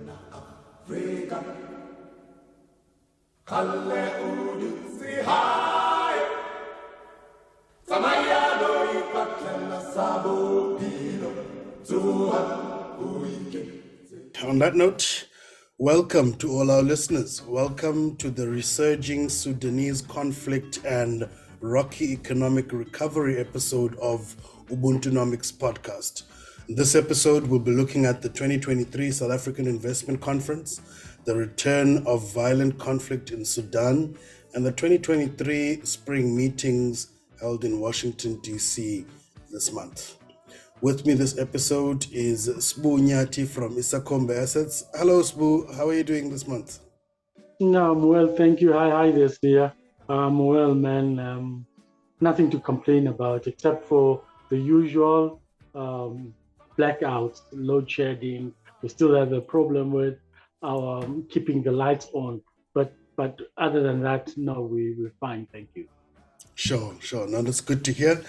Africa, Kalle Udu Sihai, Samayado Ipatla Sabo Pino, Zuha Uike. On that note, welcome to all our listeners. Welcome to the Resurging Sudanese Conflict and Rocky Economic Recovery episode of Ubuntunomics podcast. In this episode, we'll be looking at the 2023 South African Investment Conference, the return of violent conflict in Sudan, and the 2023 spring meetings held in Washington, D.C. this month. With me this episode is Sbu Nyati from Isakombe Assets. Hello, Sbu. How are you doing this month? No, I'm well, thank you. Hi, this dear. I'm well, man. Nothing to complain about except for the usual blackouts, load shedding. We still have a problem with our keeping the lights on, but other than that, no, we're fine, thank you. Sure. No, that's good to hear.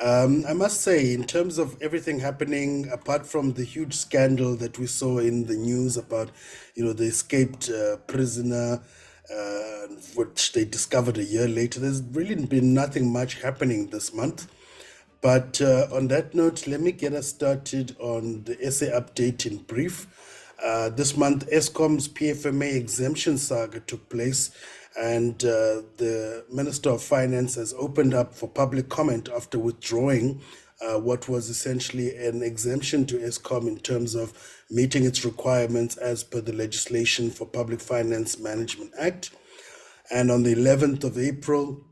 I must say, in terms of everything happening, apart from the huge scandal that we saw in the news about, the escaped prisoner, which they discovered a year later, there's really been nothing much happening this month. But on that note, let me get us started on the essay update in brief. This month, Eskom's PFMA exemption saga took place, and the Minister of Finance has opened up for public comment after withdrawing what was essentially an exemption to Eskom in terms of meeting its requirements as per the legislation for Public Finance Management Act. And on the 11th of April,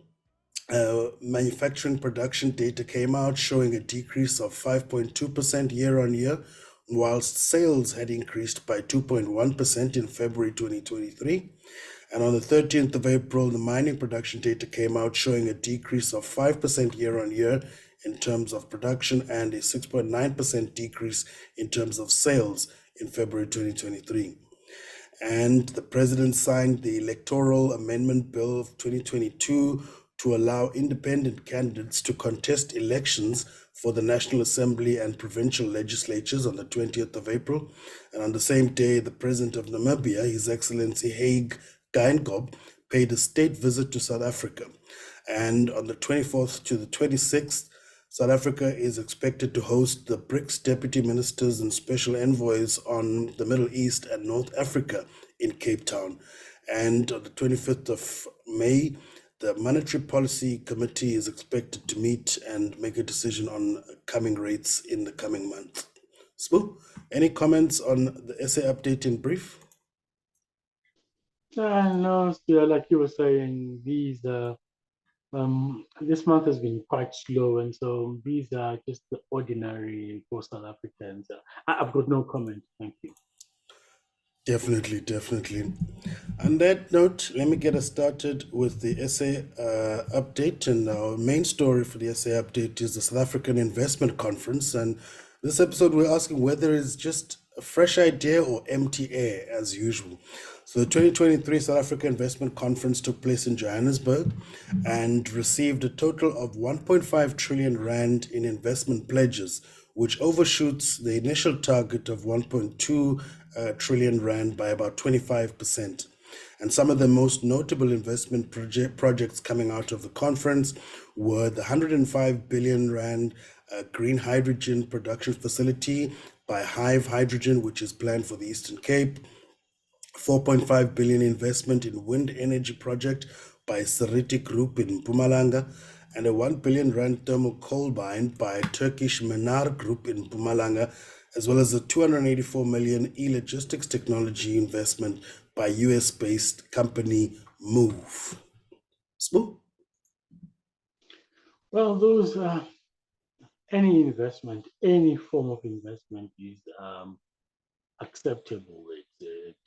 manufacturing production data came out showing a decrease of 5.2% year on year, whilst sales had increased by 2.1% in February 2023. And on the 13th of April, the mining production data came out showing a decrease of 5% year on year in terms of production and a 6.9% decrease in terms of sales in February 2023. And the president signed the Electoral Amendment Bill of 2022 to allow independent candidates to contest elections for the National Assembly and provincial legislatures on the 20th of April. And on the same day, the president of Namibia, His Excellency Haig Geingob, paid a state visit to South Africa. And on the 24th to the 26th, South Africa is expected to host the BRICS deputy ministers and special envoys on the Middle East and North Africa in Cape Town. And on the 25th of May, the Monetary Policy Committee is expected to meet and make a decision on coming rates in the coming month. Sbu, any comments on the essay update in brief? No, still, like you were saying, these this month has been quite slow, and so these are just the ordinary for South Africans. I've got no comment. Thank you. Definitely. On that note, let me get us started with the essay update. And our main story for the essay update is the South African Investment Conference. And this episode, we're asking whether it's just a fresh idea or empty air, as usual. So the 2023 South Africa Investment Conference took place in Johannesburg and received a total of 1.5 trillion rand in investment pledges, which overshoots the initial target of 1.2 trillion rand by about 25%. And some of the most notable investment projects coming out of the conference were the 105 billion rand green hydrogen production facility by Hive Hydrogen, which is planned for the Eastern Cape, 4.5 billion investment in wind energy project by Seriti Group in Mpumalanga, and a 1 billion rand thermal coal mine by Turkish Menar Group in Mpumalanga, as well as a 284 million e-logistics technology investment by US-based company Move. Sbu? Well, those any investment, any form of investment is acceptable.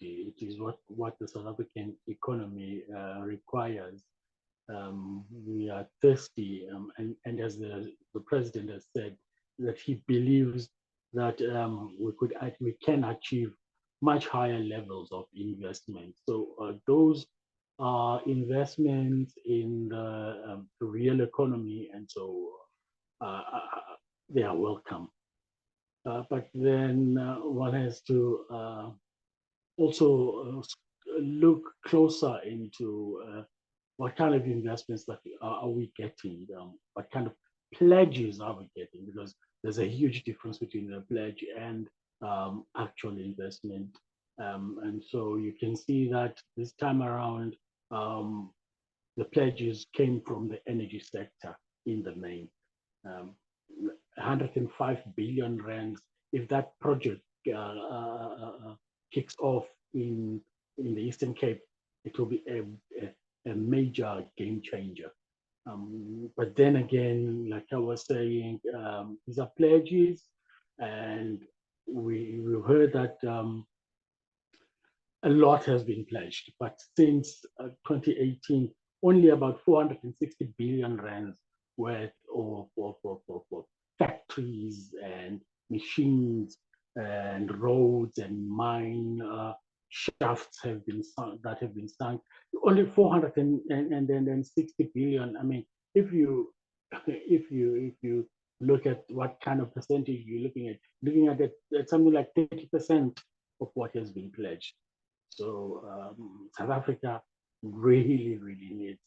It is what the South African economy requires. We are thirsty, and as the president has said, that he believes that we can achieve much higher levels of investment. So those are investments in the real economy, and so they are welcome. But then one has to also look closer into what kind of investments that are we getting, what kind of pledges are we getting, because there's a huge difference between a pledge and actual investment. And so you can see that this time around, the pledges came from the energy sector in the main. 105 billion rands. If that project kicks off in the Eastern Cape, it will be a major game changer. But then again, like I was saying, these are pledges, and we heard that a lot has been pledged, but since 2018, only about 460 billion rands worth of factories and machines and roads and mine shafts have been sunk. Only 460 billion. I mean, if you look at what kind of percentage you're looking at it, it's something like 30% of what has been pledged. So South Africa really needs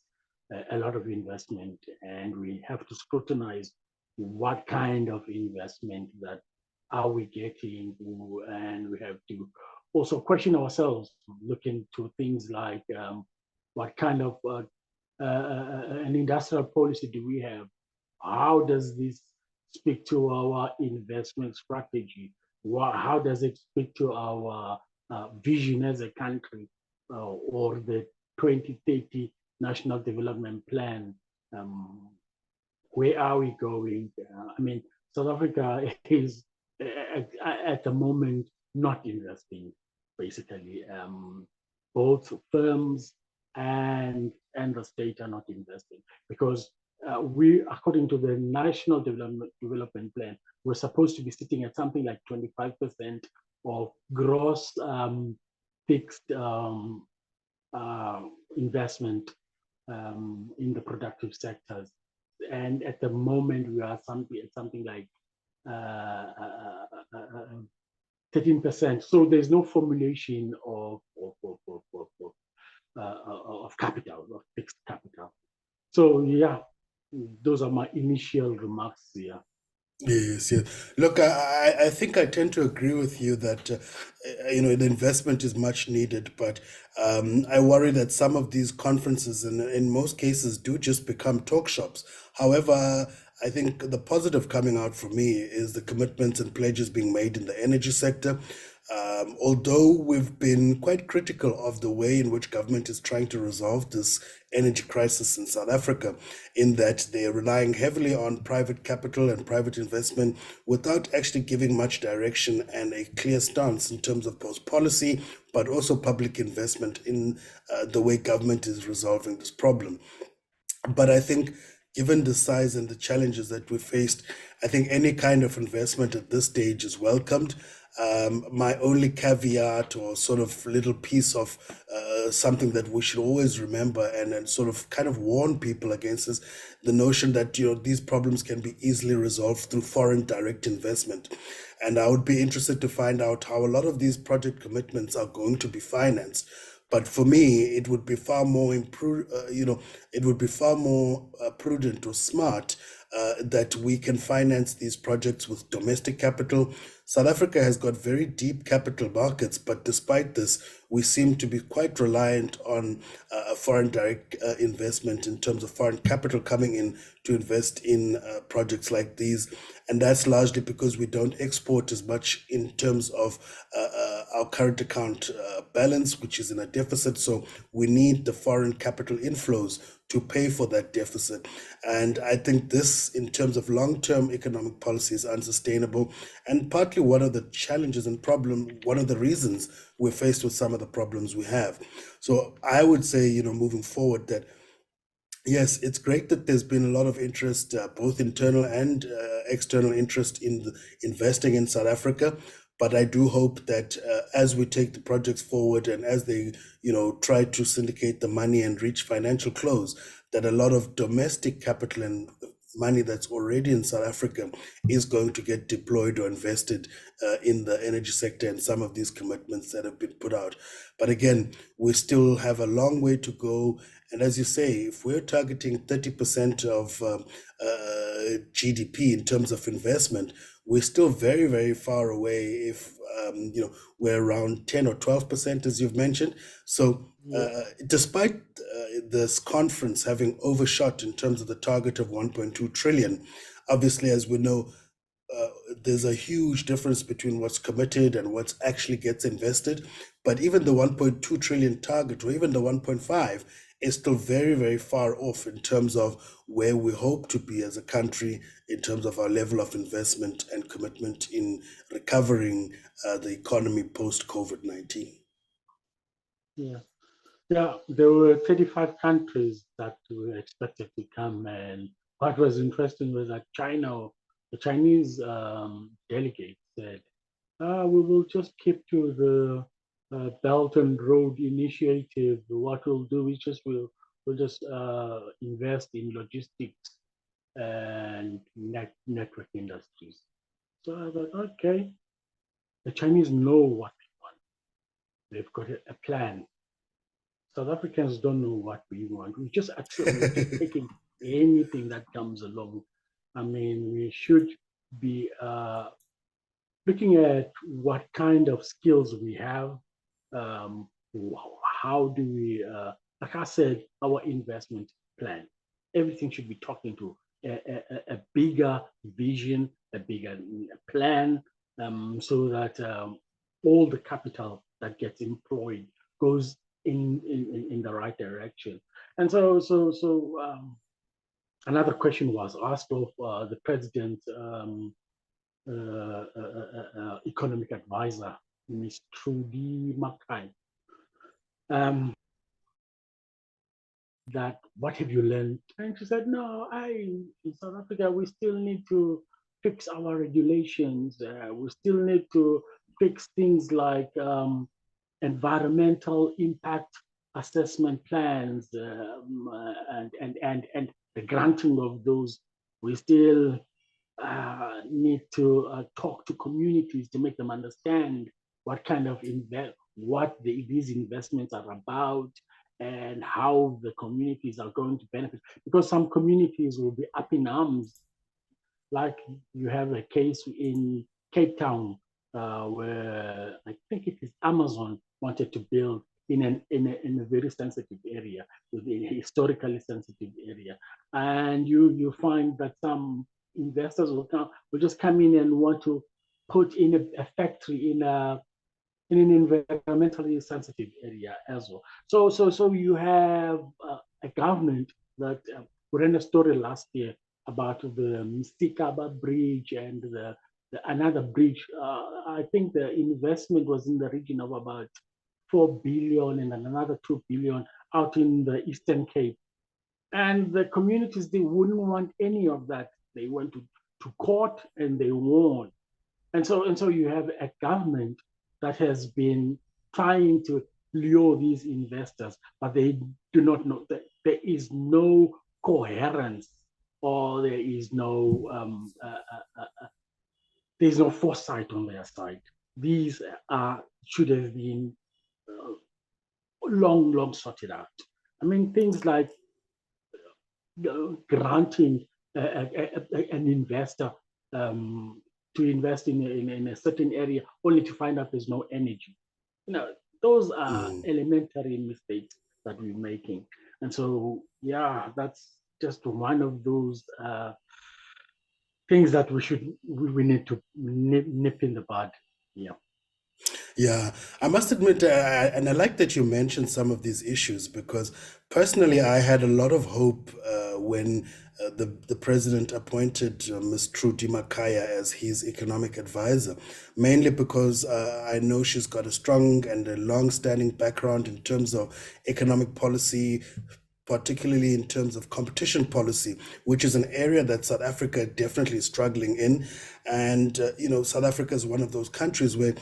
a lot of investment, and we have to scrutinize what kind of investment that are we getting, and we have to also question ourselves, look into things like what kind of an industrial policy do we have? How does this speak to our investment strategy? How does it speak to our vision as a country, or the 2030 National Development Plan? Where are we going? I mean, South Africa is at the moment not investing, basically. Both firms and the state are not investing, because we, according to the National Development Plan, we're supposed to be sitting at something like 25% of gross fixed investment in the productive sectors. And at the moment, we are something like 13%. So there's no formulation of capital, of fixed capital. So yeah, those are my initial remarks here. Yes, yes. Look, I think I tend to agree with you that the investment is much needed, but I worry that some of these conferences, in most cases, do just become talk shops. However, I think the positive coming out for me is the commitments and pledges being made in the energy sector. Although we've been quite critical of the way in which government is trying to resolve this energy crisis in South Africa, in that they're relying heavily on private capital and private investment without actually giving much direction and a clear stance in terms of both policy, but also public investment in the way government is resolving this problem. But I think, given the size and the challenges that we faced, I think any kind of investment at this stage is welcomed. My only caveat, or sort of little piece of something that we should always remember and sort of kind of warn people against, is the notion that these problems can be easily resolved through foreign direct investment. And I would be interested to find out how a lot of these project commitments are going to be financed. But for me, it would be far more prudent or smart that we can finance these projects with domestic capital. South Africa has got very deep capital markets, but despite this, we seem to be quite reliant on foreign direct investment, in terms of foreign capital coming in to invest in projects like these. And that's largely because we don't export as much in terms of our current account balance, which is in a deficit. So we need the foreign capital inflows to pay for that deficit. And I think this, in terms of long-term economic policy, is unsustainable, and partly one of the challenges and one of the reasons we're faced with some of the problems we have. So I would say, moving forward, that yes, it's great that there's been a lot of interest, both internal and external interest in investing in South Africa. But I do hope that as we take the projects forward, and as they, try to syndicate the money and reach financial close, that a lot of domestic capital and money that's already in South Africa is going to get deployed or invested in the energy sector and some of these commitments that have been put out. But again, we still have a long way to go. And as you say, if we're targeting 30% of GDP in terms of investment, we're still very, very far away if, we're around 10 or 12%, as you've mentioned. So despite this conference having overshot in terms of the target of 1.2 trillion, obviously, as we know, there's a huge difference between what's committed and what actually gets invested. But even the 1.2 trillion target, or even the 1.5, is still very, very far off in terms of where we hope to be as a country in terms of our level of investment and commitment in recovering the economy post COVID-19. Yeah. Yeah, there were 35 countries that were expected to come, and what was interesting was that the Chinese delegate said, we will just keep to the Belt and Road Initiative. What we'll do is we'll just invest in logistics and network industries. So I thought, okay, the Chinese know what they want. They've got a plan. South Africans don't know what we want. We're just taking anything that comes along. I mean, we should be looking at what kind of skills we have. How do we, like I said, our investment plan. Everything should be talking to a bigger vision, a bigger plan, so that all the capital that gets employed goes in the right direction. And so another question was asked of the president's economic advisor, Ms. Trudy McKay, that what have you learned? And she said, no, in South Africa, we still need to fix our regulations. We still need to fix things like environmental impact assessment plans and the granting of those. We still need to talk to communities to make them understand what kind of these investments are about and how the communities are going to benefit. Because some communities will be up in arms, like you have a case in Cape Town where I think it is Amazon wanted to build in a very sensitive area, within a historically sensitive area, and you find that some investors will just come in and want to put in a factory in an environmentally sensitive area as well. So you have a government that ran a story last year about the Msikaba Bridge and another bridge. I think the investment was in the region of about 4 billion and another 2 billion out in the Eastern Cape. And the communities, they wouldn't want any of that. They went to court and they won. And so you have a government that has been trying to lure these investors, but they do not know that there is no coherence, or there is no there's no foresight on their side. These should have been long sorted out. I mean, things like granting an investor to invest in a certain area only to find out there's no energy. Those are elementary mistakes that we're making. And so, yeah, that's just one of those things that we need to nip in the bud. Yeah. Yeah, I must admit, and I like that you mentioned some of these issues, because personally, I had a lot of hope when the president appointed Ms. Trudy Makaya as his economic advisor, mainly because I know she's got a strong and a long-standing background in terms of economic policy, particularly in terms of competition policy, which is an area that South Africa definitely is struggling in. And, South Africa is one of those countries where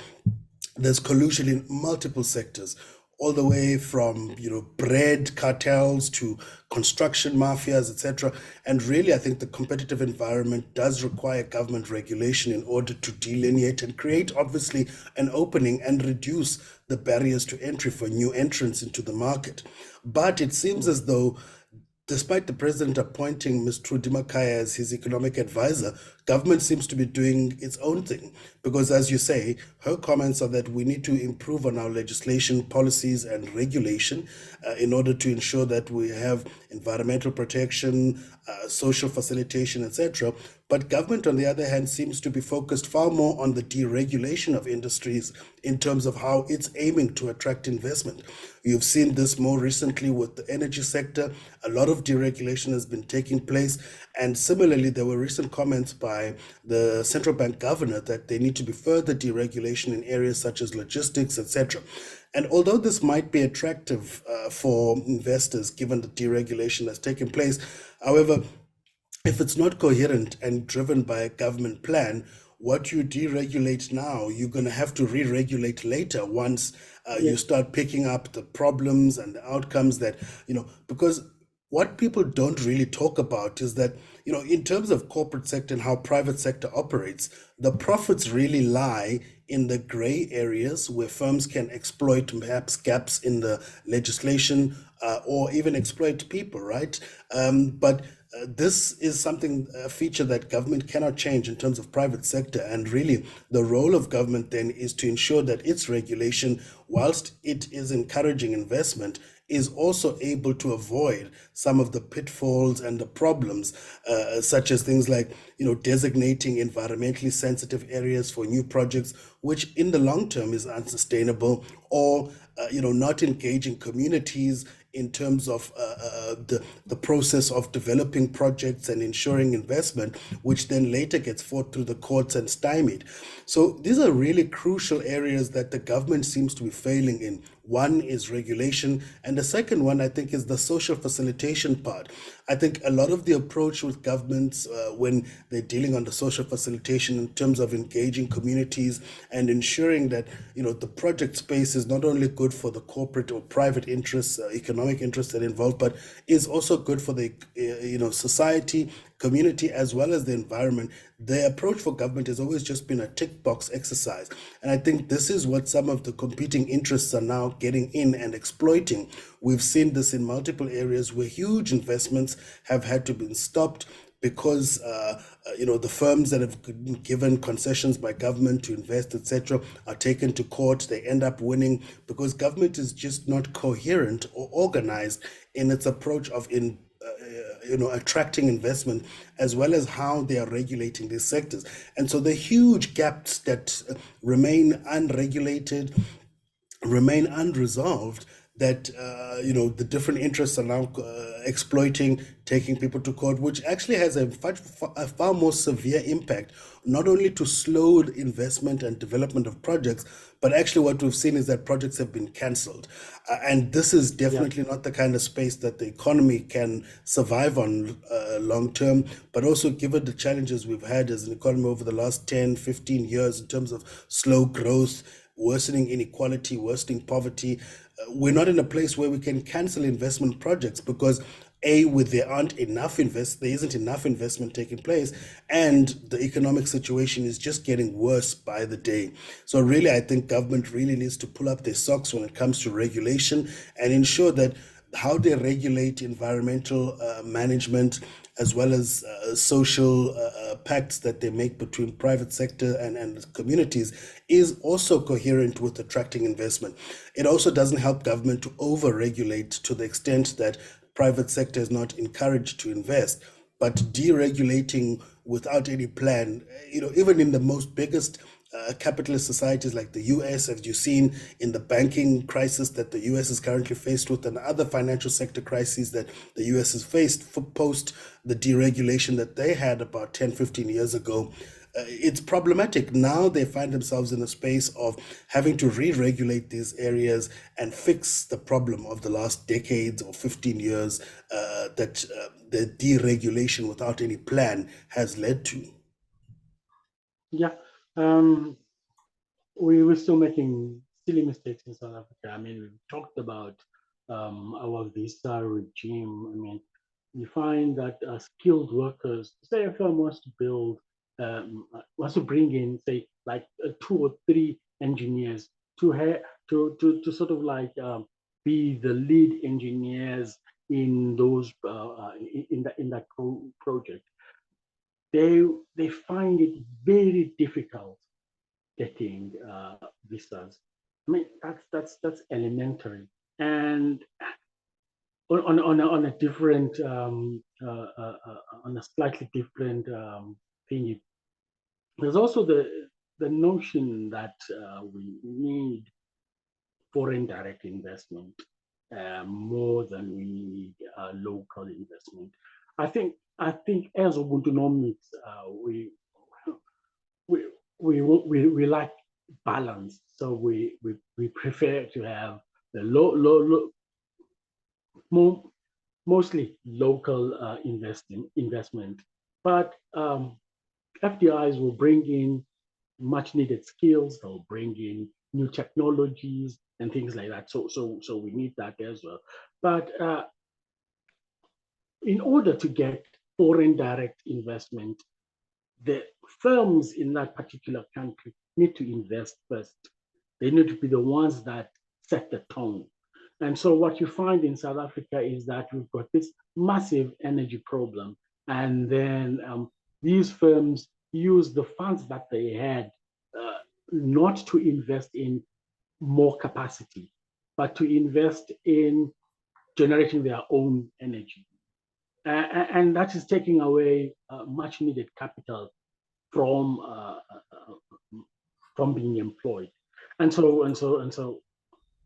there's collusion in multiple sectors. all the way from bread cartels to construction mafias, etc. And really, I think the competitive environment does require government regulation in order to delineate and create, obviously, an opening and reduce the barriers to entry for new entrants into the market. But it seems as though, despite the president appointing Ms. Trudy Makaya as his economic advisor, government seems to be doing its own thing. Because, as you say, her comments are that we need to improve on our legislation, policies, and regulation in order to ensure that we have environmental protection, social facilitation, etc. But government, on the other hand, seems to be focused far more on the deregulation of industries in terms of how it's aiming to attract investment. You've seen this more recently with the energy sector. A lot of deregulation has been taking place. And similarly, there were recent comments by the central bank governor that there need to be further deregulation in areas such as logistics, etc. And although this might be attractive for investors, given the deregulation that's taken place, however, if it's not coherent and driven by a government plan, what you deregulate now, you're going to have to re-regulate later once you start picking up the problems and the outcomes that, because what people don't really talk about is that, in terms of corporate sector and how private sector operates, the profits really lie in the gray areas where firms can exploit perhaps gaps in the legislation or even exploit people, right? But this is something, a feature that government cannot change in terms of private sector. And really, the role of government then is to ensure that its regulation, whilst it is encouraging investment, is also able to avoid some of the pitfalls and the problems, such as things like, designating environmentally sensitive areas for new projects, which in the long term is unsustainable, or, not engaging communities in terms of the process of developing projects and ensuring investment, which then later gets fought through the courts and stymied. So these are really crucial areas that the government seems to be failing in. One is regulation, and the second one, I think, is the social facilitation part. I think a lot of the approach with governments when they're dealing on the social facilitation in terms of engaging communities and ensuring that, the project space is not only good for the corporate or private interests, economic interests that are involved, but is also good for the, society, community, as well as the environment. The approach for government has always just been a tick box exercise. And I think this is what some of the competing interests are now getting in and exploiting. We've seen this in multiple areas where huge investments have had to be stopped because the firms that have been given concessions by government to invest, etc., are taken to court. They end up winning because government is just not coherent or organized in its approach of attracting investment, as well as how they are regulating these sectors. And so the huge gaps that remain unregulated, remain unresolved, that the different interests are now exploiting, taking people to court, which actually has a far more severe impact, not only to slow investment and development of projects, but actually what we've seen is that projects have been cancelled. And this is definitely not the kind of space that the economy can survive on long term, but also given the challenges we've had as an economy over the last 10, 15 years in terms of slow growth, worsening inequality, worsening poverty. We're not in a place where we can cancel investment projects because there isn't enough investment taking place, and the economic situation is just getting worse by the day. So really, I think government really needs to pull up their socks when it comes to regulation and ensure that how they regulate environmental management, as well as social pacts that they make between private sector and communities, is also coherent with attracting investment. It also doesn't help government to over-regulate to the extent that private sector is not encouraged to invest, but deregulating without any plan, even in the most biggest capitalist societies like the US, as you've seen in the banking crisis that the US is currently faced with, and other financial sector crises that the US has faced for post the deregulation that they had about 10, 15 years ago. It's problematic. Now they find themselves in a space of having to re-regulate these areas and fix the problem of the last decades or 15 years that the deregulation without any plan has led to. Yeah, we're still making silly mistakes in South Africa. I mean, we've talked about our visa regime. I mean, you find that skilled workers, say a firm wants to bring in, say, like 2 or 3 engineers to to sort of like be the lead engineers in those in that project. They find it very difficult getting visas. I mean, that's elementary. And on a different on a slightly different thing, there's also the notion that we need foreign direct investment more than we need local investment. I think as Ubuntunomics, we we like balance, so we prefer to have the more, mostly local investment, but FDIs will bring in much needed skills. They'll bring in new technologies and things like that. So we need that as well. But in order to get foreign direct investment, the firms in that particular country need to invest first. They need to be the ones that set the tone. And so what you find in South Africa is that we've got this massive energy problem. And then these firms use the funds that they had not to invest in more capacity, but to invest in generating their own energy. And that is taking away much needed capital from being employed. And so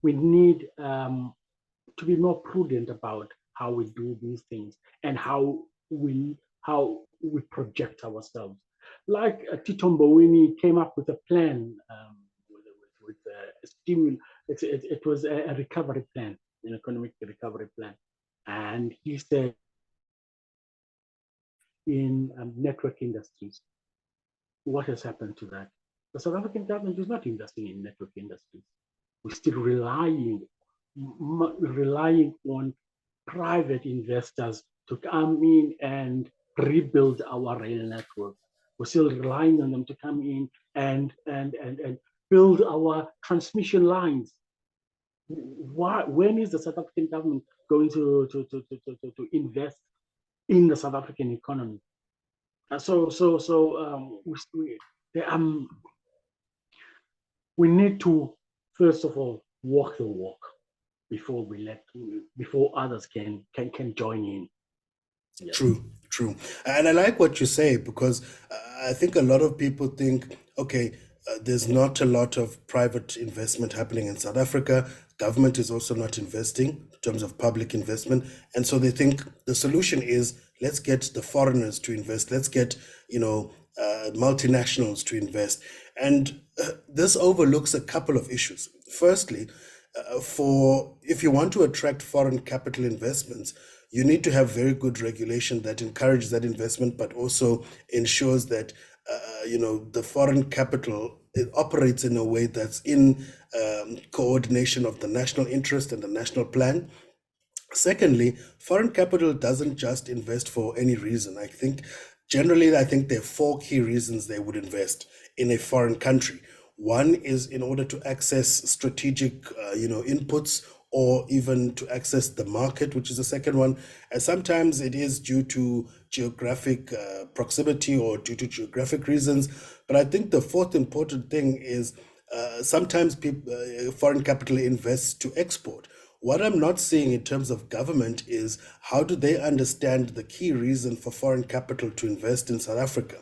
we need to be more prudent about how we do these things and how we project ourselves. Like Tito Mboweni came up with a plan with a stimulus. It was a recovery plan, an economic recovery plan, and he said in network industries, what has happened to that? The South African government is not investing in network industries. We're still relying on private investors to come in and rebuild our rail network. We're still relying on them to come in and build our transmission lines. When is the South African government going to invest in the South African economy? We need to first of all walk the walk before others can join in. Yeah. True. And I like what you say, because I think a lot of people think, okay, there's not a lot of private investment happening in South Africa. Government is also not investing in terms of public investment. And so they think the solution is, let's get the foreigners to invest. Let's get, multinationals to invest. And this overlooks a couple of issues. Firstly, if you want to attract foreign capital investments, you need to have very good regulation that encourages that investment, but also ensures that the foreign capital, it operates in a way that's in coordination of the national interest and the national plan. Secondly, foreign capital doesn't just invest for any reason. I think there are 4 key reasons they would invest in a foreign country. One is in order to access strategic, inputs, or even to access the market, which is the second one. And sometimes it is due to geographic proximity or due to geographic reasons. But I think the fourth important thing is sometimes foreign capital invests to export. What I'm not seeing in terms of government is how do they understand the key reason for foreign capital to invest in South Africa.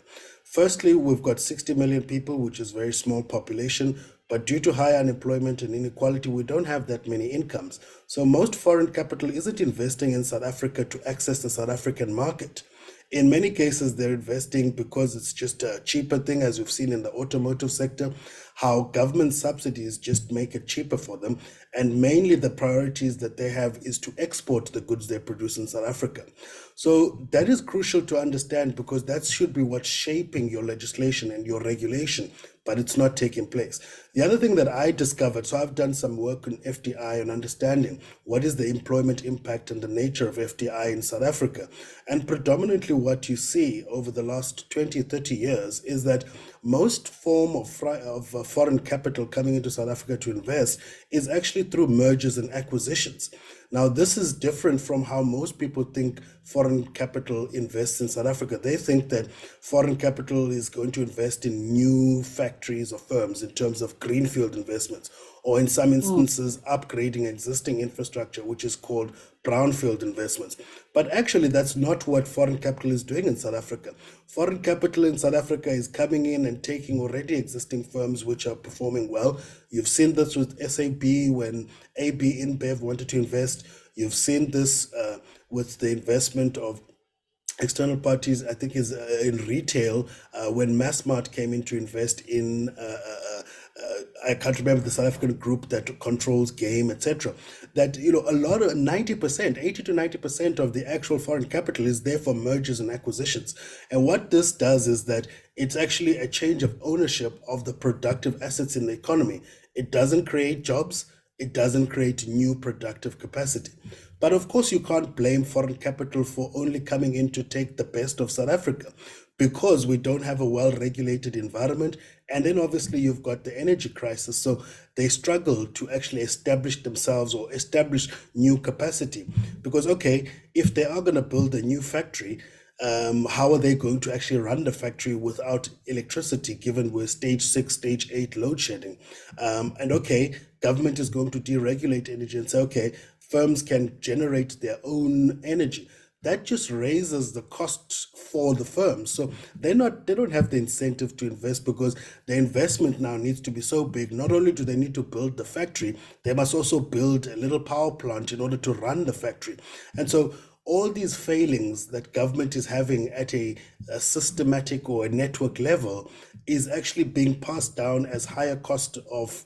Firstly, we've got 60 million people, which is a very small population, but due to high unemployment and inequality, we don't have that many incomes. So most foreign capital isn't investing in South Africa to access the South African market. In many cases, they're investing because it's just a cheaper thing, as we've seen in the automotive sector, how government subsidies just make it cheaper for them. And mainly the priorities that they have is to export the goods they produce in South Africa. So that is crucial to understand, because that should be what's shaping your legislation and your regulation but it's not taking place. The other thing that I discovered, so I've done some work on FDI and understanding what is the employment impact and the nature of FDI in South Africa. And predominantly what you see over the last 20, 30 years is that most form of foreign capital coming into South Africa to invest is actually through mergers and acquisitions. Now, this is different from how most people think foreign capital invests in South Africa. They think that foreign capital is going to invest in new factories or firms in terms of greenfield investments, or in some instances, upgrading existing infrastructure, which is called brownfield investments. But actually, that's not what foreign capital is doing in South Africa. Foreign capital in South Africa is coming in and taking already existing firms which are performing well. You've seen this with SAB when AB InBev wanted to invest. You've seen this with the investment of external parties, I think, is in retail when Massmart came in to invest in I can't remember the South African group that controls game, etc. That, you know, a lot of 90%, 80 to 90% of the actual foreign capital is there for mergers and acquisitions. And what this does is that it's actually a change of ownership of the productive assets in the economy. It doesn't create jobs. It doesn't create new productive capacity. But of course, you can't blame foreign capital for only coming in to take the best of South Africa, because we don't have a well-regulated environment. And then obviously you've got the energy crisis. So they struggle to actually establish themselves or establish new capacity. Because, okay, if they are going to build a new factory, how are they going to actually run the factory without electricity, given we're stage 6, stage 8 load shedding? And okay, government is going to deregulate energy and say, okay, firms can generate their own energy. That just raises the costs for the firms. So they don't have the incentive to invest, because the investment now needs to be so big. Not only do they need to build the factory, they must also build a little power plant in order to run the factory. And so all these failings that government is having at a systematic or a network level is actually being passed down as higher cost of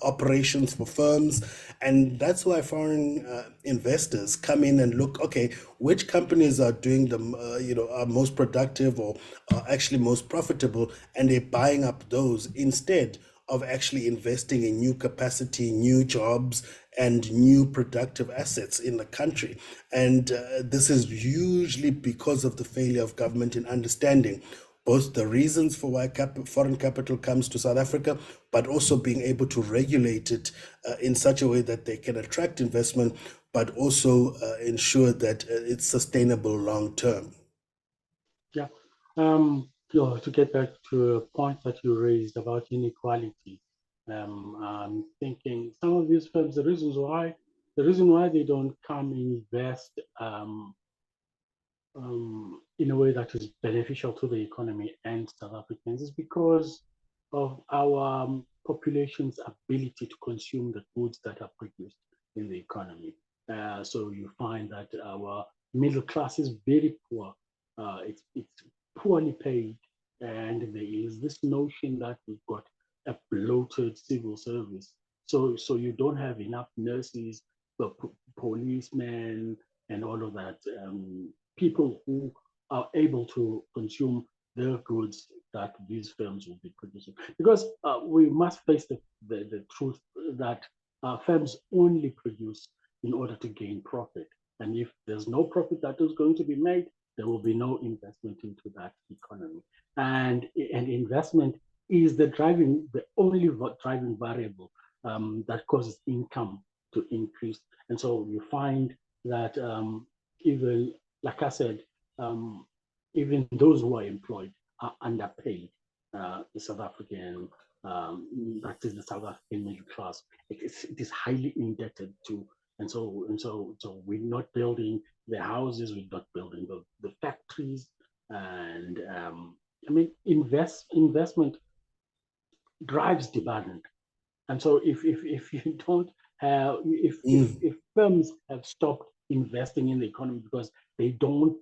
operations for firms. And that's why foreign investors come in and look, okay, which companies are doing the are most productive or are actually most profitable, and they're buying up those instead of actually investing in new capacity, new jobs, and new productive assets in the country. And this is usually because of the failure of government in understanding both the reasons for why foreign capital comes to South Africa, but also being able to regulate it in such a way that they can attract investment, but also ensure that it's sustainable long term. Yeah. To get back to a point that you raised about inequality, I'm thinking some of these firms, the reason why they don't come invest in a way that is beneficial to the economy and South Africans is because of our population's ability to consume the goods that are produced in the economy. So you find that our middle class is very poor. It's poorly paid, and there is this notion that we've got a bloated civil service. So you don't have enough nurses, policemen, and all of that. People who are able to consume the goods that these firms will be producing. Because we must face the truth that firms only produce in order to gain profit. And if there's no profit that is going to be made, there will be no investment into that economy. And investment is the only driving variable that causes income to increase. And so you find that even, like I said, even those who are employed are underpaid. The South African, that is the South African middle class, it is highly indebted to, and so we're not building the houses, we're not building the factories, and I mean, investment drives demand. And so if you don't have, if firms have stopped investing in the economy because they don't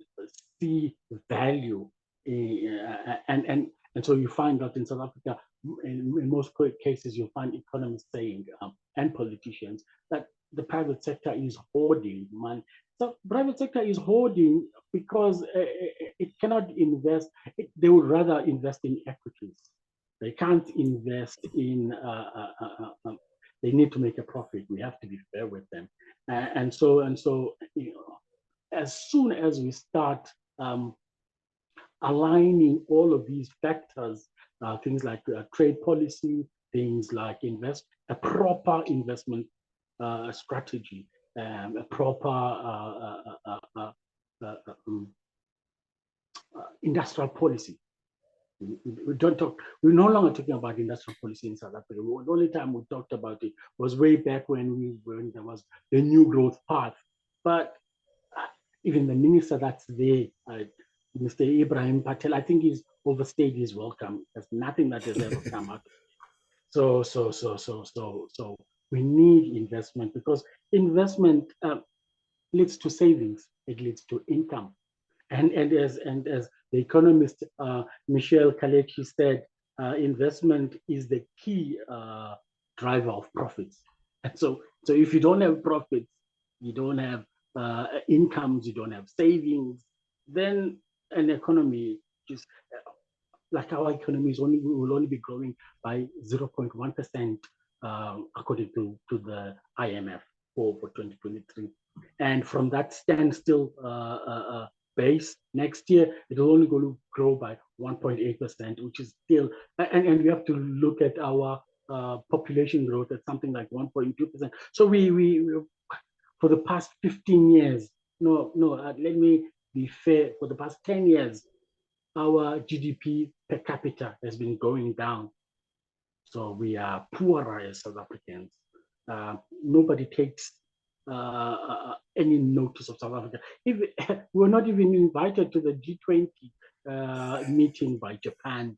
see value, and so you find that in South Africa, in most cases, you'll find economists saying and politicians that the private sector is hoarding money. So private sector is hoarding because it cannot invest. They would rather invest in equities. They can't invest in, they need to make a profit. We have to be fair with them. And so, you know, as soon as we start aligning all of these factors, things like trade policy, things like a proper investment strategy, a proper industrial policy. We don't talk. We're no longer talking about industrial policy in South Africa. The only time we talked about it was way back when there was the new growth path. But even the minister that's there, Mr. Ibrahim Patel, I think he's overstayed his welcome. There's nothing that has ever come out. So we need investment, because investment leads to savings. It leads to income. And as the economist Michel Kalechi said, investment is the key driver of profits. And so if you don't have profits, you don't have incomes, you don't have savings, then an economy just like our economy will only be growing by 0.1% according to the IMF for 2023. And from that standstill base, next year, it will only going to grow by 1.8%, which is still, and we have to look at our population growth at something like 1.2%. So we for the past 15 years, let me be fair, for the past 10 years, our GDP per capita has been going down. So we are poorer as South Africans. Nobody takes any notice of South Africa. We're not even invited to the G20 meeting by Japan.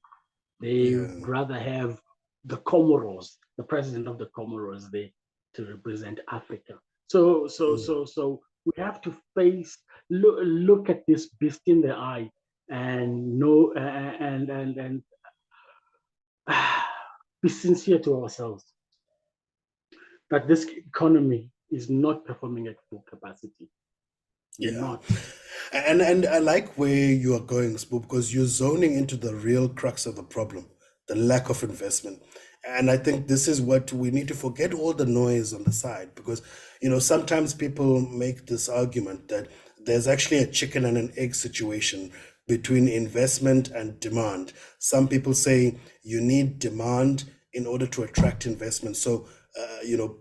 They would rather have the Comoros, the president of the Comoros, there to represent Africa. So we have to look at this beast in the eye and know and be sincere to ourselves that this economy is not performing at full capacity. Not. And I like where you are going, Spo, because you're zoning into the real crux of the problem, the lack of investment. And I think this is what we need to forget all the noise on the side, because, sometimes people make this argument that there's actually a chicken and an egg situation between investment and demand. Some people say you need demand in order to attract investment. So,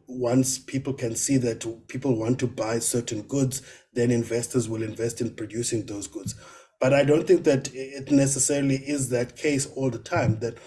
once people can see that people want to buy certain goods, then investors will invest in producing those goods. But I don't think that it necessarily is that case all the time. That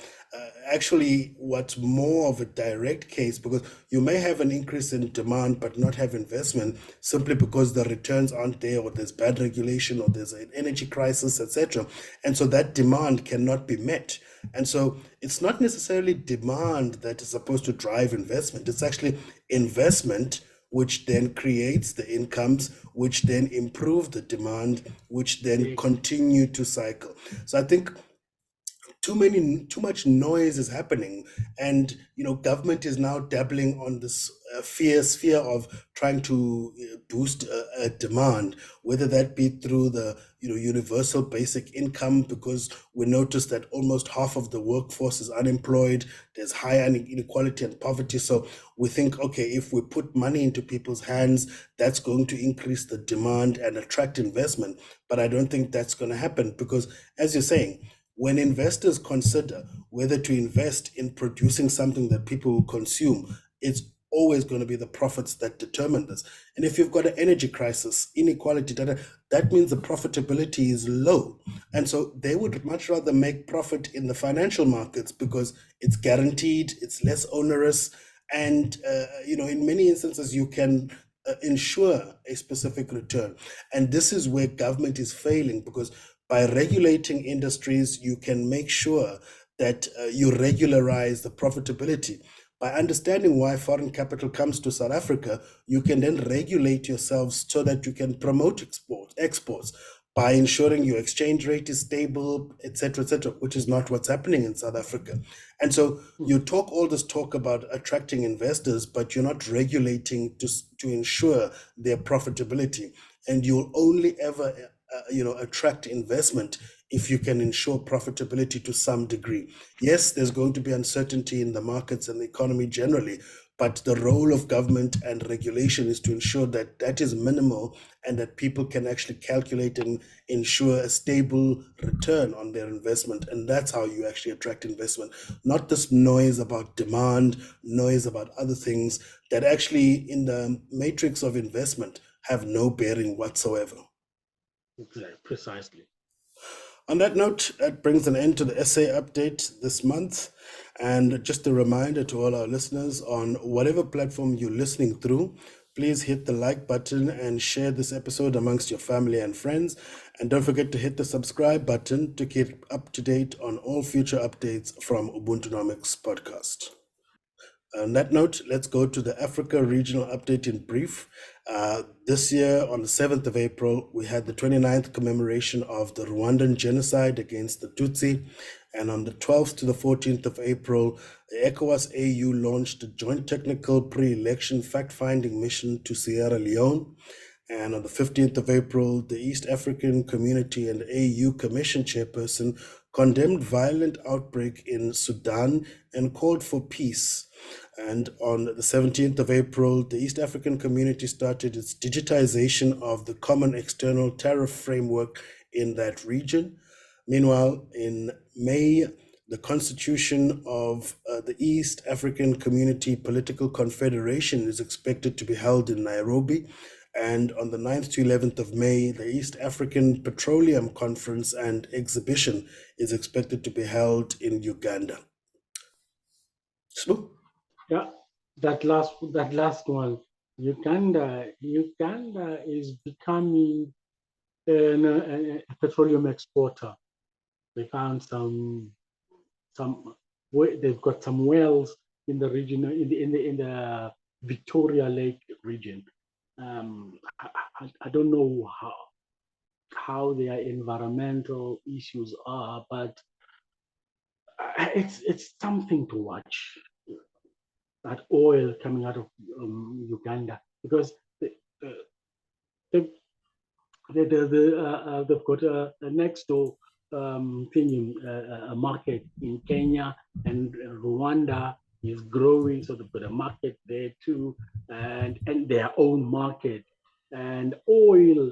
actually what's more of a direct case, because you may have an increase in demand but not have investment simply because the returns aren't there, or there's bad regulation, or there's an energy crisis, etc. And so that demand cannot be met. And so it's not necessarily demand that is supposed to drive investment. It's actually investment which then creates the incomes, which then improve the demand, which then continue to cycle. So I think too much noise is happening, and government is now dabbling on this sphere of trying to boost demand, whether that be through the universal basic income, because we notice that almost half of the workforce is unemployed. There's high inequality and poverty. So we think, okay, if we put money into people's hands, that's going to increase the demand and attract investment. But I don't think that's going to happen, because, as you're saying, when investors consider whether to invest in producing something that people will consume, it's always going to be the profits that determine this. And if you've got an energy crisis, inequality, that means the profitability is low. And so they would much rather make profit in the financial markets, because it's guaranteed, it's less onerous, and in many instances you can ensure a specific return. And this is where government is failing, because by regulating industries, you can make sure that you regularize the profitability. By understanding why foreign capital comes to South Africa, you can then regulate yourselves so that you can promote exports by ensuring your exchange rate is stable, etc., which is not what's happening in South Africa. And so you talk all this talk about attracting investors, but you're not regulating to ensure their profitability. And you'll only ever attract investment if you can ensure profitability to some degree. Yes, there's going to be uncertainty in the markets and the economy generally, but the role of government and regulation is to ensure that that is minimal and that people can actually calculate and ensure a stable return on their investment. And that's how you actually attract investment, not this noise about demand, noise about other things that actually in the matrix of investment have no bearing whatsoever. Precisely. On that note, that brings an end to the essay update this month. And just a reminder to all our listeners, on whatever platform you're listening through, please hit the like button and share this episode amongst your family and friends. And don't forget to hit the subscribe button to keep up to date on all future updates from Ubuntunomics podcast. On that note, let's go to the Africa regional update in brief. This year, on the 7th of April, we had the 29th commemoration of the Rwandan genocide against the Tutsi. And on the 12th to the 14th of April, the ECOWAS AU launched a joint technical pre-election fact-finding mission to Sierra Leone. And on the 15th of April, the East African Community and AU Commission chairperson condemned violent outbreak in Sudan and called for peace. And on the 17th of April, the East African Community started its digitization of the common external tariff framework in that region. Meanwhile, in May, the constitution of the East African Community Political Confederation is expected to be held in Nairobi. And on the 9th to 11th of May, the East African Petroleum Conference and Exhibition is expected to be held in Uganda. Snoop? Yeah, that last one, Uganda is becoming a petroleum exporter. They found they've got some wells in the region, in the Victoria Lake region. I don't know how their environmental issues are, but it's something to watch. That oil coming out of Uganda, because they've got a next door a market in Kenya, and Rwanda is growing, so they've got a market there too, and their own market. And oil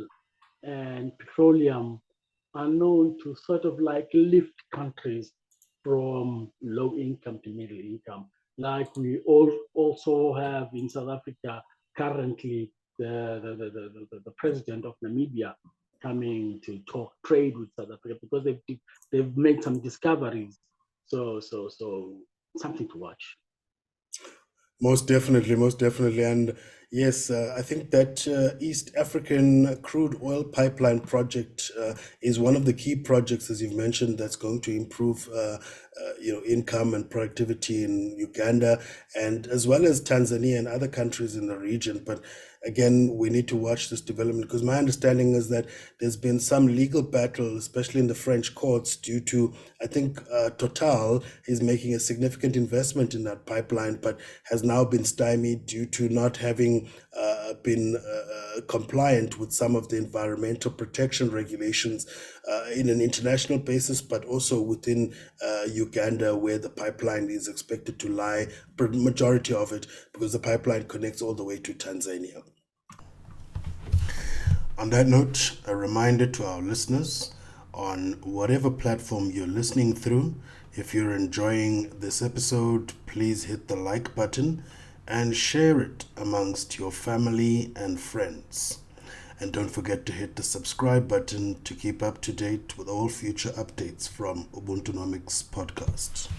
and petroleum are known to sort of like lift countries from low income to middle income. Like we also have in South Africa currently the president of Namibia coming to talk trade with South Africa because they've made some discoveries. So something to watch. Most definitely. And yes, I think that East African crude oil pipeline project is one of the key projects, as you've mentioned, that's going to improve income and productivity in Uganda, and as well as Tanzania and other countries in the region. But again, we need to watch this development, because my understanding is that there's been some legal battle, especially in the French courts, due to, I think, Total is making a significant investment in that pipeline, but has now been stymied due to not having been compliant with some of the environmental protection regulations in an international basis, but also within Uganda, where the pipeline is expected to lie, majority of it, because the pipeline connects all the way to Tanzania. On that note, a reminder to our listeners, on whatever platform you're listening through, if you're enjoying this episode, please hit the like button and share it amongst your family and friends. And don't forget to hit the subscribe button to keep up to date with all future updates from Ubuntunomics podcast.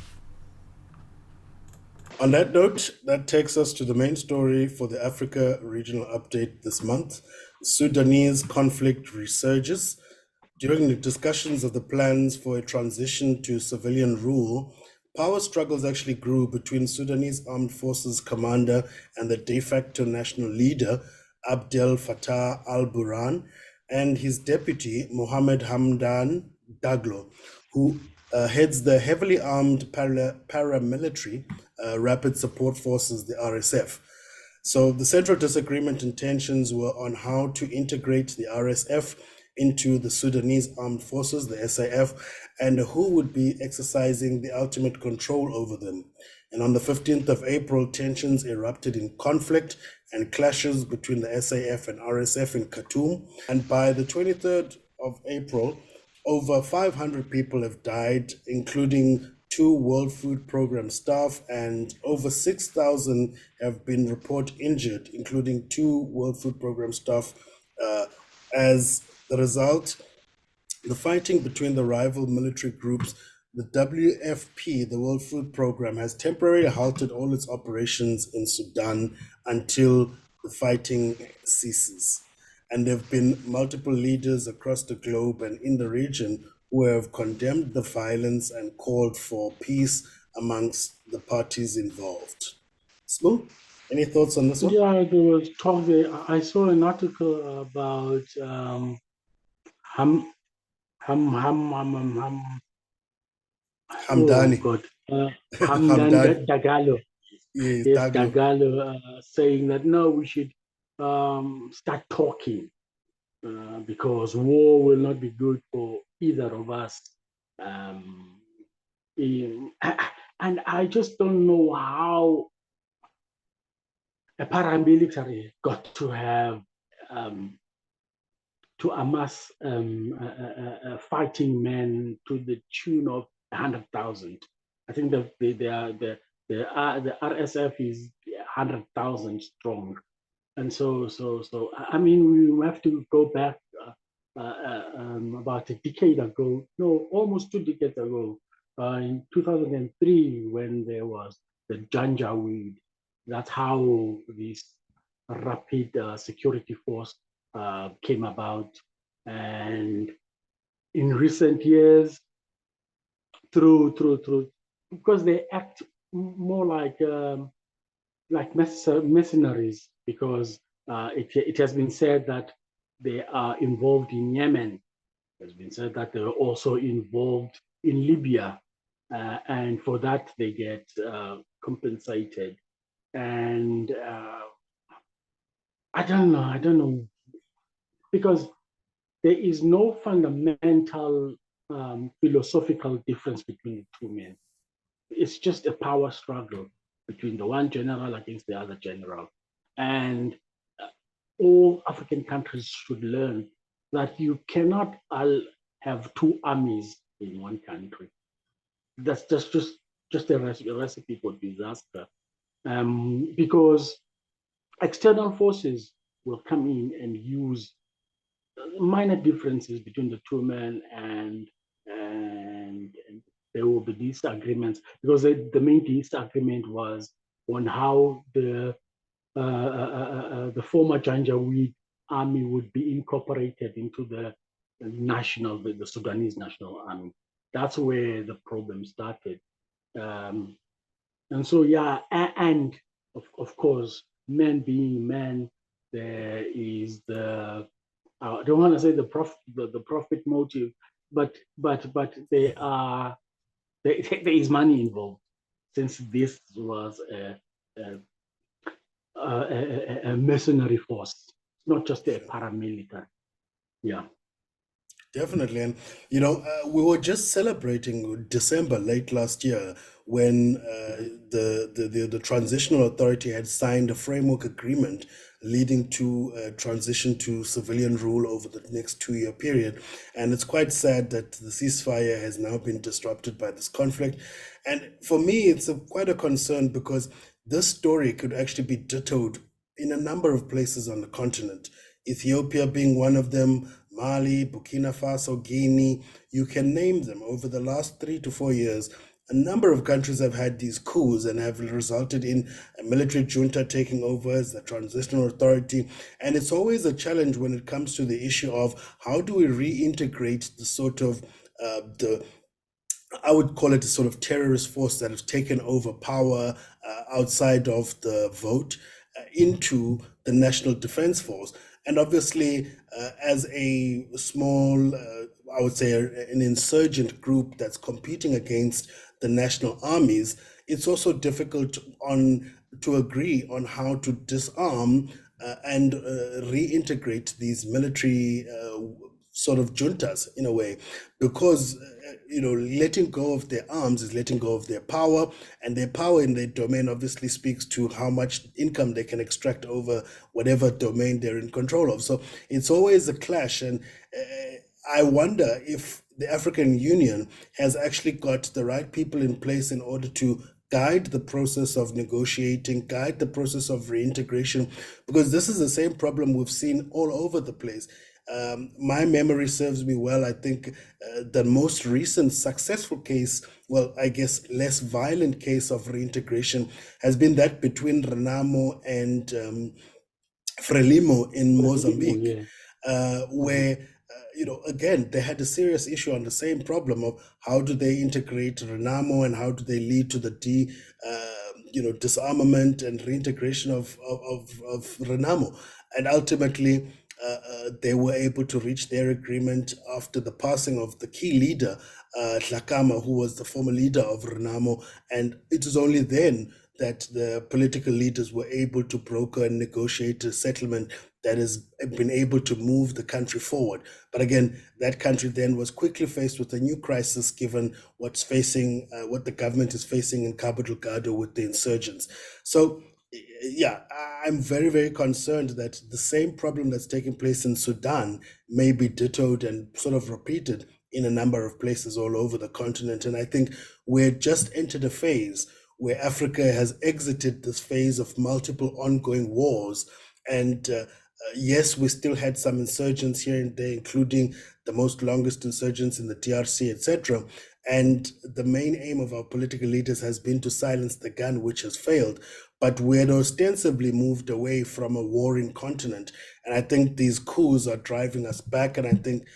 On that note, that takes us to the main story for the Africa regional update this month. Sudanese conflict resurges. During the discussions of the plans for a transition to civilian rule, power struggles actually grew between Sudanese Armed Forces commander and the de facto national leader, Abdel Fattah al-Burhan, and his deputy, Mohammed Hamdan Daglo, who heads the heavily armed paramilitary Rapid Support Forces, the RSF. So the central disagreement and tensions were on how to integrate the RSF into the Sudanese Armed Forces, the SAF, and who would be exercising the ultimate control over them. And on the 15th of April, tensions erupted in conflict and clashes between the SAF and RSF in Khartoum. And by the 23rd of April, over 500 people have died, including 2 World Food Program staff, and over 6,000 have been reported injured, including 2 World Food Program staff. As the result, the fighting between the rival military groups, the WFP, the World Food Program, has temporarily halted all its operations in Sudan until the fighting ceases. And there have been multiple leaders across the globe and in the region who have condemned the violence and called for peace amongst the parties involved. Smooth, any thoughts on this one? Yeah, there was talk there. I saw an article about Hamdani. Oh God, Hamdani. Dagalo. Yes, Yes, Daglo. Dagalo saying that no, we should start talking because war will not be good for either of us. And I just don't know how a paramilitary got to have to amass fighting men to the tune of 100,000. I think that the RSF is 100,000 strong, and so I mean we have to go back about a decade ago, no, almost 2 decades ago, in 2003 when there was the Janjaweed. That's how this rapid security force came about, and in recent years, through because they act more like mercenaries, because it has been said that they are involved in Yemen. It has been said that they're also involved in Libya, and for that they get compensated. And I don't know, because there is no fundamental philosophical difference between the two men. It's just a power struggle between the one general against the other general. And all African countries should learn that you cannot have 2 armies in one country. That's just a recipe for disaster. Because external forces will come in and use minor differences between the two men, and there will be disagreements, because the main disagreement was on how the former Janjaweed army would be incorporated into the Sudanese national army. That's where the problem started. And so, yeah, and of course, men being men, there is the I don't want to say the profit motive, but there is money involved, since this was a mercenary force, not just a paramilitary. Yeah. Definitely. And, we were just celebrating December late last year when the transitional authority had signed a framework agreement leading to a transition to civilian rule over the next 2-year period. And it's quite sad that the ceasefire has now been disrupted by this conflict. And for me, it's quite a concern, because this story could actually be dittoed in a number of places on the continent. Ethiopia being one of them, Mali, Burkina Faso, Guinea, you can name them. Over the last 3 to 4 years, a number of countries have had these coups and have resulted in a military junta taking over as the transitional authority. And it's always a challenge when it comes to the issue of how do we reintegrate the sort of I would call it a sort of terrorist force that has taken over power outside of the vote into the National Defense Force. And obviously, as a small, I would say, an insurgent group that's competing against the national armies, it's also difficult to agree on how to disarm and reintegrate these military sort of juntas in a way, because letting go of their arms is letting go of their power, and their power in their domain obviously speaks to how much income they can extract over whatever domain they're in control of. So it's always a clash, and I wonder if the African Union has actually got the right people in place in order to guide the process of negotiating, guide the process of reintegration, because this is the same problem we've seen all over the place. My memory serves me well. I think the most recent successful case, well, I guess less violent case of reintegration, has been that between Renamo and Frelimo in Mozambique, where again, they had a serious issue on the same problem of how do they integrate Renamo and how do they lead to the disarmament and reintegration of Renamo, and ultimately they were able to reach their agreement after the passing of the key leader, Tlakama, who was the former leader of Renamo, and it was only then that the political leaders were able to broker and negotiate a settlement that has been able to move the country forward. But again, that country then was quickly faced with a new crisis, given what the government is facing in Cabo Delgado with the insurgents. So yeah, I'm very, very concerned that the same problem that's taking place in Sudan may be dittoed and sort of repeated in a number of places all over the continent. And I think we're just entered a phase where Africa has exited this phase of multiple ongoing wars. And yes, we still had some insurgents here and there, including the most longest insurgents in the DRC, etc. And the main aim of our political leaders has been to silence the gun, which has failed. But we had ostensibly moved away from a warring continent. And I think these coups are driving us back. And I think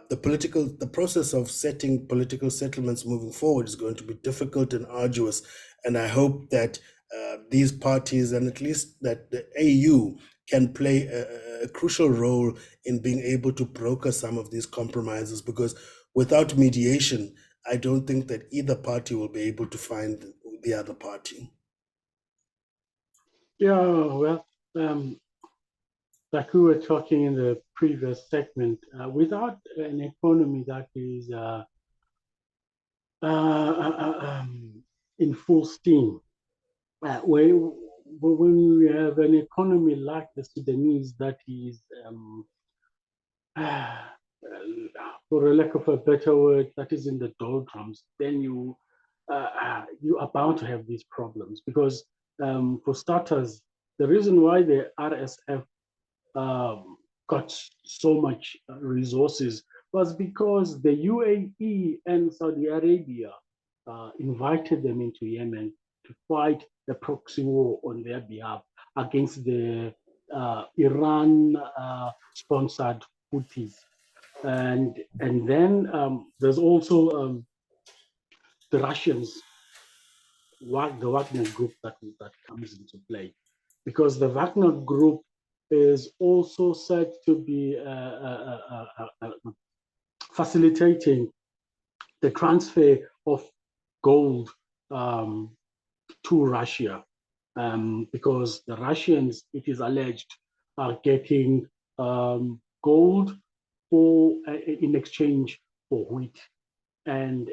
the process of setting political settlements moving forward is going to be difficult and arduous. And I hope that these parties, and at least that the AU, can play a crucial role in being able to broker some of these compromises, because without mediation, I don't think that either party will be able to find the other party. Yeah, well, like we were talking in the previous segment, without an economy that is in full steam, when we have an economy like the Sudanese that is, for a lack of a better word, that is in the doldrums, then you are bound to have these problems. Because for starters, the reason why the RSF got so much resources was because the UAE and Saudi Arabia invited them into Yemen to fight the proxy war on their behalf against the Iran-sponsored Houthis. And then there's also the Russians, the Wagner group that comes into play, because the Wagner group is also said to be facilitating the transfer of gold to Russia, because the Russians, it is alleged, are getting gold in exchange for wheat, and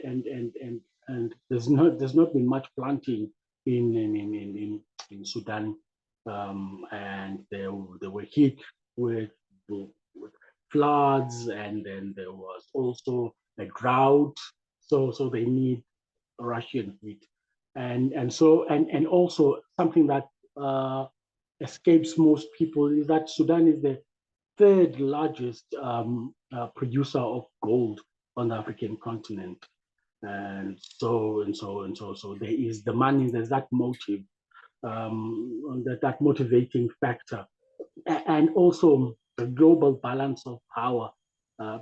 there's not been much planting in Sudan, and they were hit with floods, and then there was also a drought, so they need Russian wheat, and also something that escapes most people is that Sudan is the third largest producer of gold on the African continent, and so there is the money, there's that motive, that motivating factor, and also the global balance of power,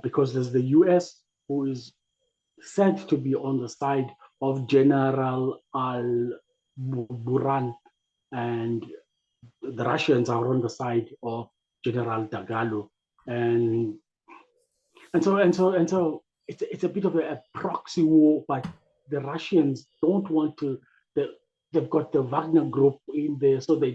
because there's the US, who is said to be on the side of General al-Burhan, and the Russians are on the side of General Dagalo, and so it's a bit of a proxy war, but the Russians don't want to. They've got the Wagner group in there, so they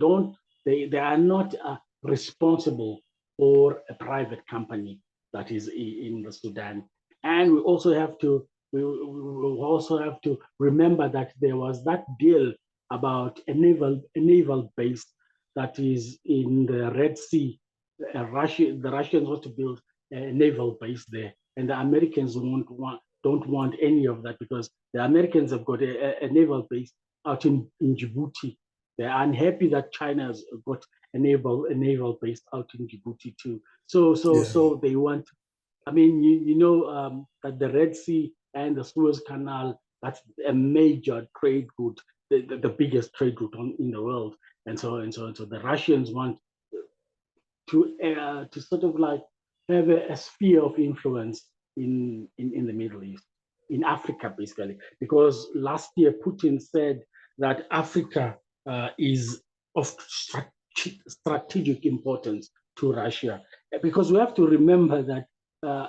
are not responsible for a private company. that is in the Sudan. And we also have to remember that there was that deal about a naval base that is in the Red Sea. The Russians want to build a naval base there, and the Americans don't want any of that because the Americans have got a naval base out in Djibouti. They're unhappy that China has got a naval base out in Djibouti too. So they want. I mean, that the Red Sea and the Suez Canal, that's a major trade route, the biggest trade route in the world. And so the Russians want to sort of like have a sphere of influence in the Middle East, in Africa, basically. Because last year, Putin said that Africa is of strategic importance to Russia. Because we have to remember that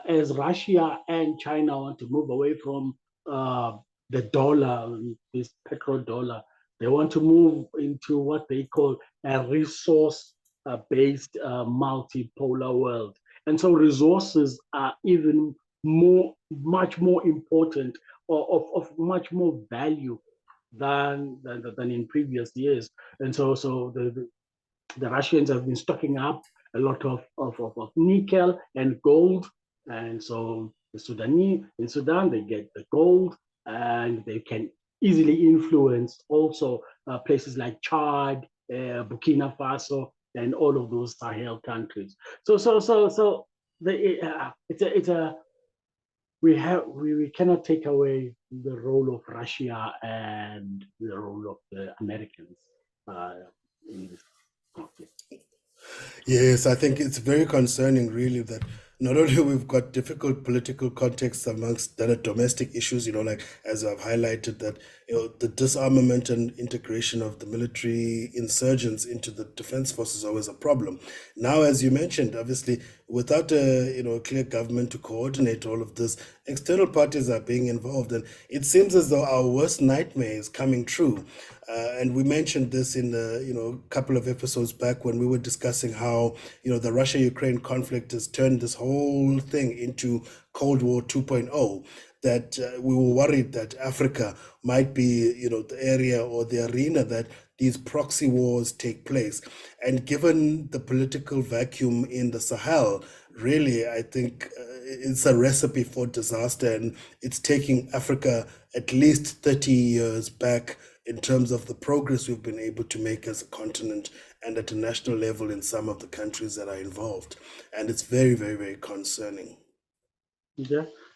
as Russia and China want to move away from the dollar, this petrodollar, they want to move into what they call a resource based multipolar world. And so resources are even much more important or of much more value than in previous years. And so the Russians have been stocking up a lot of nickel and gold. And so the Sudanese in Sudan, they get the gold and they can easily influence also places like Chad, Burkina Faso, and all of those Sahel countries. So it's a we cannot take away the role of Russia and the role of the Americans in this conflict. Yes, I think it's very concerning, really, that not only we've got difficult political contexts amongst that are domestic issues, like as I've highlighted that, the disarmament and integration of the military insurgents into the defense force is always a problem. Now, as you mentioned, obviously, without a clear government to coordinate all of this, external parties are being involved, and it seems as though our worst nightmare is coming true. And we mentioned this in the couple of episodes back when we were discussing how the Russia-Ukraine conflict has turned this whole thing into Cold War 2.0. That we were worried that Africa might be the area or the arena that these proxy wars take place. And given the political vacuum in the Sahel, really, I think it's a recipe for disaster, and it's taking Africa at least 30 years back in terms of the progress we've been able to make as a continent and at a national level in some of the countries that are involved. And it's very, very, very concerning.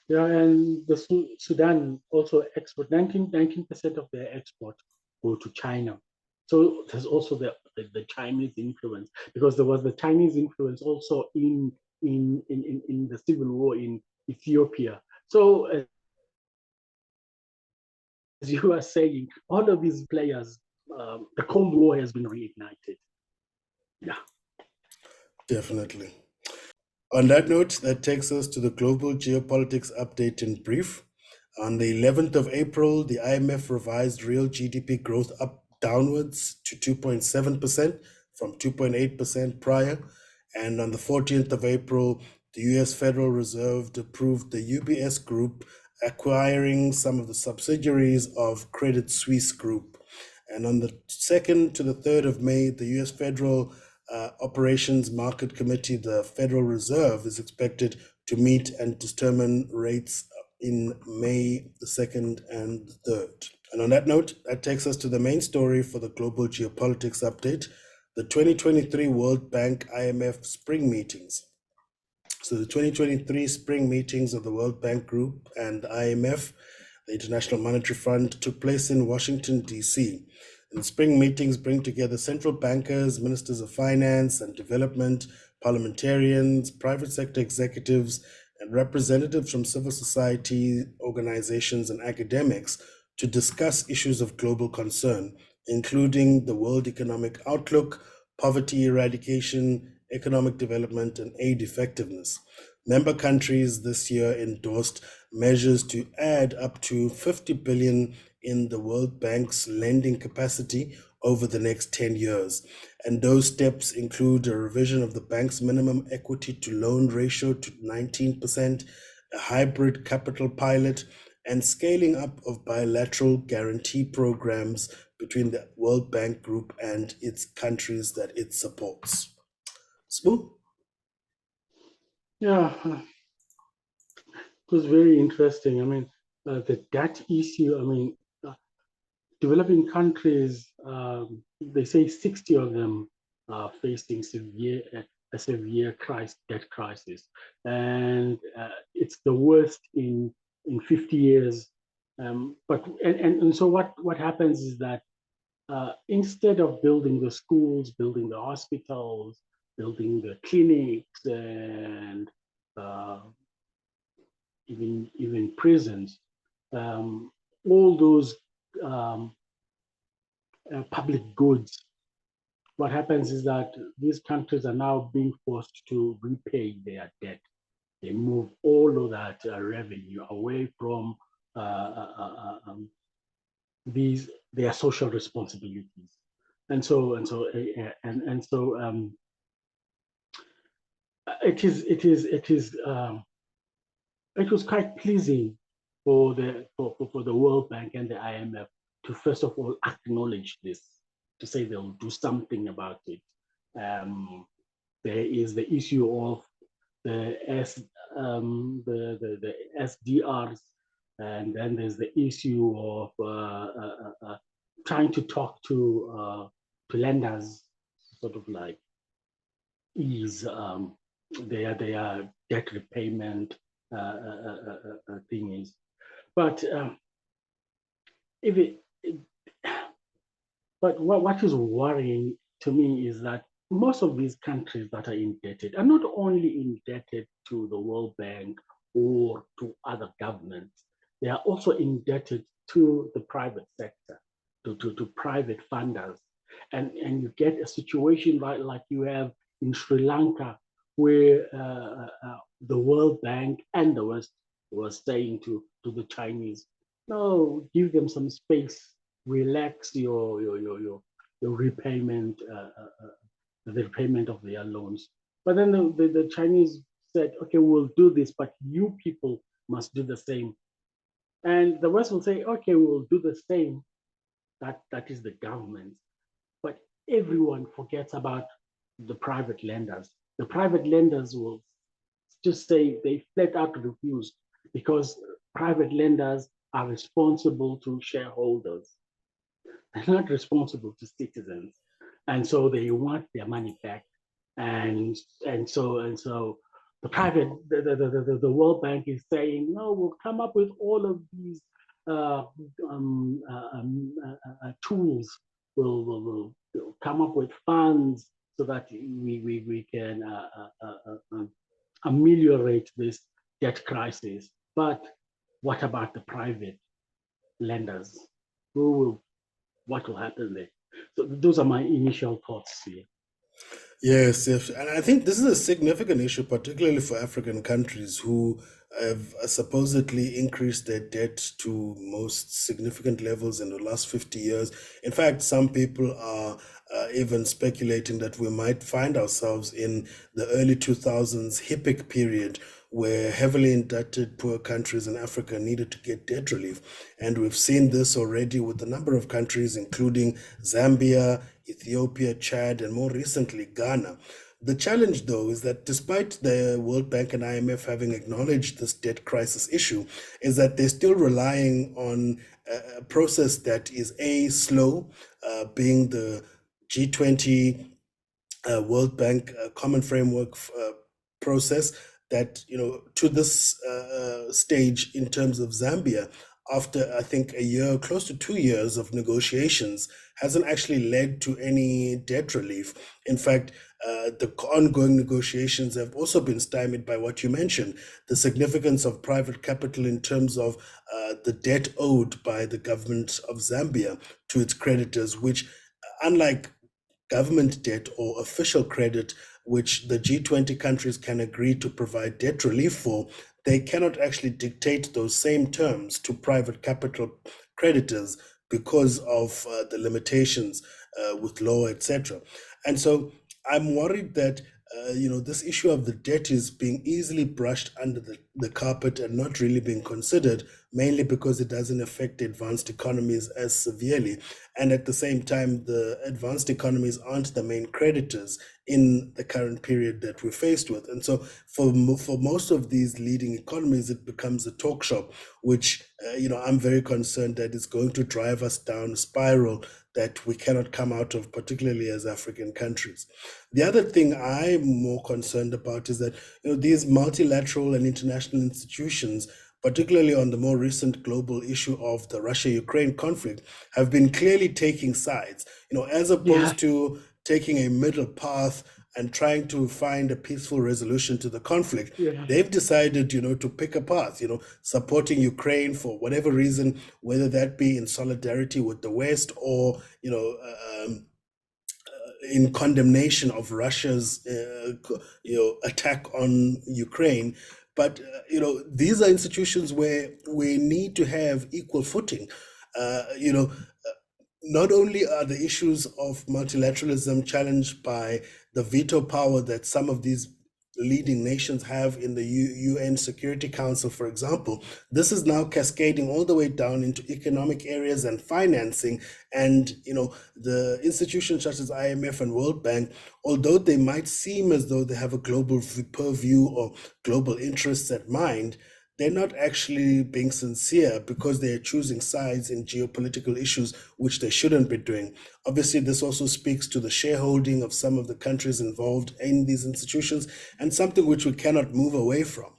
Yeah, and the Sudan also export 19% of their export go to China. So there's also the Chinese influence, because there was the Chinese influence also in the civil war in Ethiopia. So as you are saying, all of these players, the Cold War has been reignited. Yeah. Definitely. On that note, that takes us to the global geopolitics update in brief. On the 11th of April, the IMF revised real GDP growth up downwards to 2.7% from 2.8% prior. And on the 14th of April, the US Federal Reserve approved the UBS Group acquiring some of the subsidiaries of Credit Suisse Group. And on the 2nd to the 3rd of May, the US Federal Operations Market Committee, the Federal Reserve, is expected to meet and determine rates in May the 2nd and the 3rd. And on that note, that takes us to the main story for the global geopolitics update, the 2023 World Bank IMF spring meetings. So the 2023 spring meetings of the World Bank Group and the IMF, the International Monetary Fund, took place in Washington, D.C. And spring meetings bring together central bankers, ministers of finance and development, parliamentarians, private sector executives, and representatives from civil society organizations and academics to discuss issues of global concern, including the world economic outlook, poverty eradication, economic development, and aid effectiveness. Member countries this year endorsed measures to add up to 50 billion in the World Bank's lending capacity over the next 10 years. And those steps include a revision of the bank's minimum equity to loan ratio to 19%, a hybrid capital pilot, and scaling up of bilateral guarantee programs between the World Bank Group and its countries that it supports. Smoo? Yeah, it was very interesting. I mean, the debt issue, I mean, developing countries, they say 60 of them are facing a severe debt crisis. And it's the worst in 50 years. And so what happens is that instead of building the schools, building the hospitals, building the clinics, and even prisons, all those public goods, what happens is that these countries are now being forced to repay their debt. They move all of that revenue away from their social responsibilities, and so it was quite pleasing for the World Bank and the IMF to first of all acknowledge this, to say they'll do something about it. There is the issue of the SDRs, and then there's the issue of trying to talk to lenders, sort of like ease their debt repayment thingies. But what is worrying to me is that most of these countries that are indebted are not only indebted to the World Bank or to other governments, they are also indebted to the private sector, to private funders. And you get a situation like you have in Sri Lanka, where the World Bank and the West was saying to the Chinese, no, give them some space, relax your repayment, the repayment of their loans. But then the Chinese said, okay, we'll do this, but you people must do the same. And the West will say, okay, we'll do the same. That is the government. But everyone forgets about the private lenders. The private lenders will just say they flat out refuse, because private lenders are responsible to shareholders. They're not responsible to citizens. And so they want their money back. And so the World Bank is saying, no, we'll come up with all of these tools. We'll come up with funds so that we can ameliorate this debt crisis. But what about the private lenders? What will happen there? So those are my initial thoughts here. Yes, yes. And I think this is a significant issue, particularly for African countries who have supposedly increased their debt to most significant levels in the last 50 years. In fact, some people are even speculating that we might find ourselves in the early 2000s HIPC period, where heavily indebted poor countries in Africa needed to get debt relief. And we've seen this already with a number of countries, including Zambia, Ethiopia, Chad, and more recently, Ghana. The challenge, though, is that despite the World Bank and IMF having acknowledged this debt crisis issue, is that they're still relying on a process that is slow, being the G20 World Bank Common Framework process, that, to this stage in terms of Zambia, after I think a year, close to 2 years of negotiations, hasn't actually led to any debt relief. In fact, the ongoing negotiations have also been stymied by what you mentioned, the significance of private capital in terms of the debt owed by the government of Zambia to its creditors, which, unlike government debt or official credit, which the G20 countries can agree to provide debt relief for, they cannot actually dictate those same terms to private capital creditors because of the limitations with law, etc. And so I'm worried that this issue of the debt is being easily brushed under the carpet and not really being considered, mainly because it doesn't affect advanced economies as severely. And at the same time, the advanced economies aren't the main creditors in the current period that we're faced with. And so for most of these leading economies, it becomes a talk shop, which, I'm very concerned that it's going to drive us down a spiral that we cannot come out of, particularly as African countries. The other thing I'm more concerned about is that these multilateral and international institutions, particularly on the more recent global issue of the Russia-Ukraine conflict, have been clearly taking sides, as Yeah, opposed to taking a middle path and trying to find a peaceful resolution to the conflict. yeah, They've decided, to pick a path, supporting Ukraine for whatever reason, whether that be in solidarity with the West or, in condemnation of Russia's attack on Ukraine. But these are institutions where we need to have equal footing. Not only are the issues of multilateralism challenged by the veto power that some of these leading nations have in the UN Security Council, for example, this is now cascading all the way down into economic areas and financing. And, the institutions such as IMF and World Bank, although they might seem as though they have a global purview or global interests at mind, they're not actually being sincere because they're choosing sides in geopolitical issues, which they shouldn't be doing. Obviously, this also speaks to the shareholding of some of the countries involved in these institutions, and something which we cannot move away from.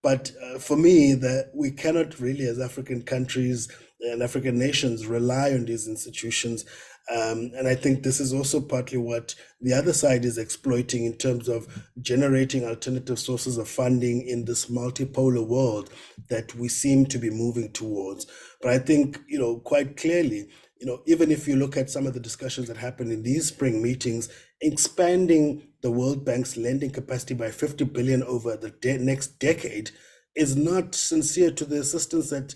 But for me, that we cannot really, as African countries and African nations, rely on these institutions. And I think this is also partly what the other side is exploiting in terms of generating alternative sources of funding in this multipolar world that we seem to be moving towards. But I think, quite clearly, even if you look at some of the discussions that happened in these spring meetings, expanding the World Bank's lending capacity by 50 billion over the next decade is not sincere to the assistance that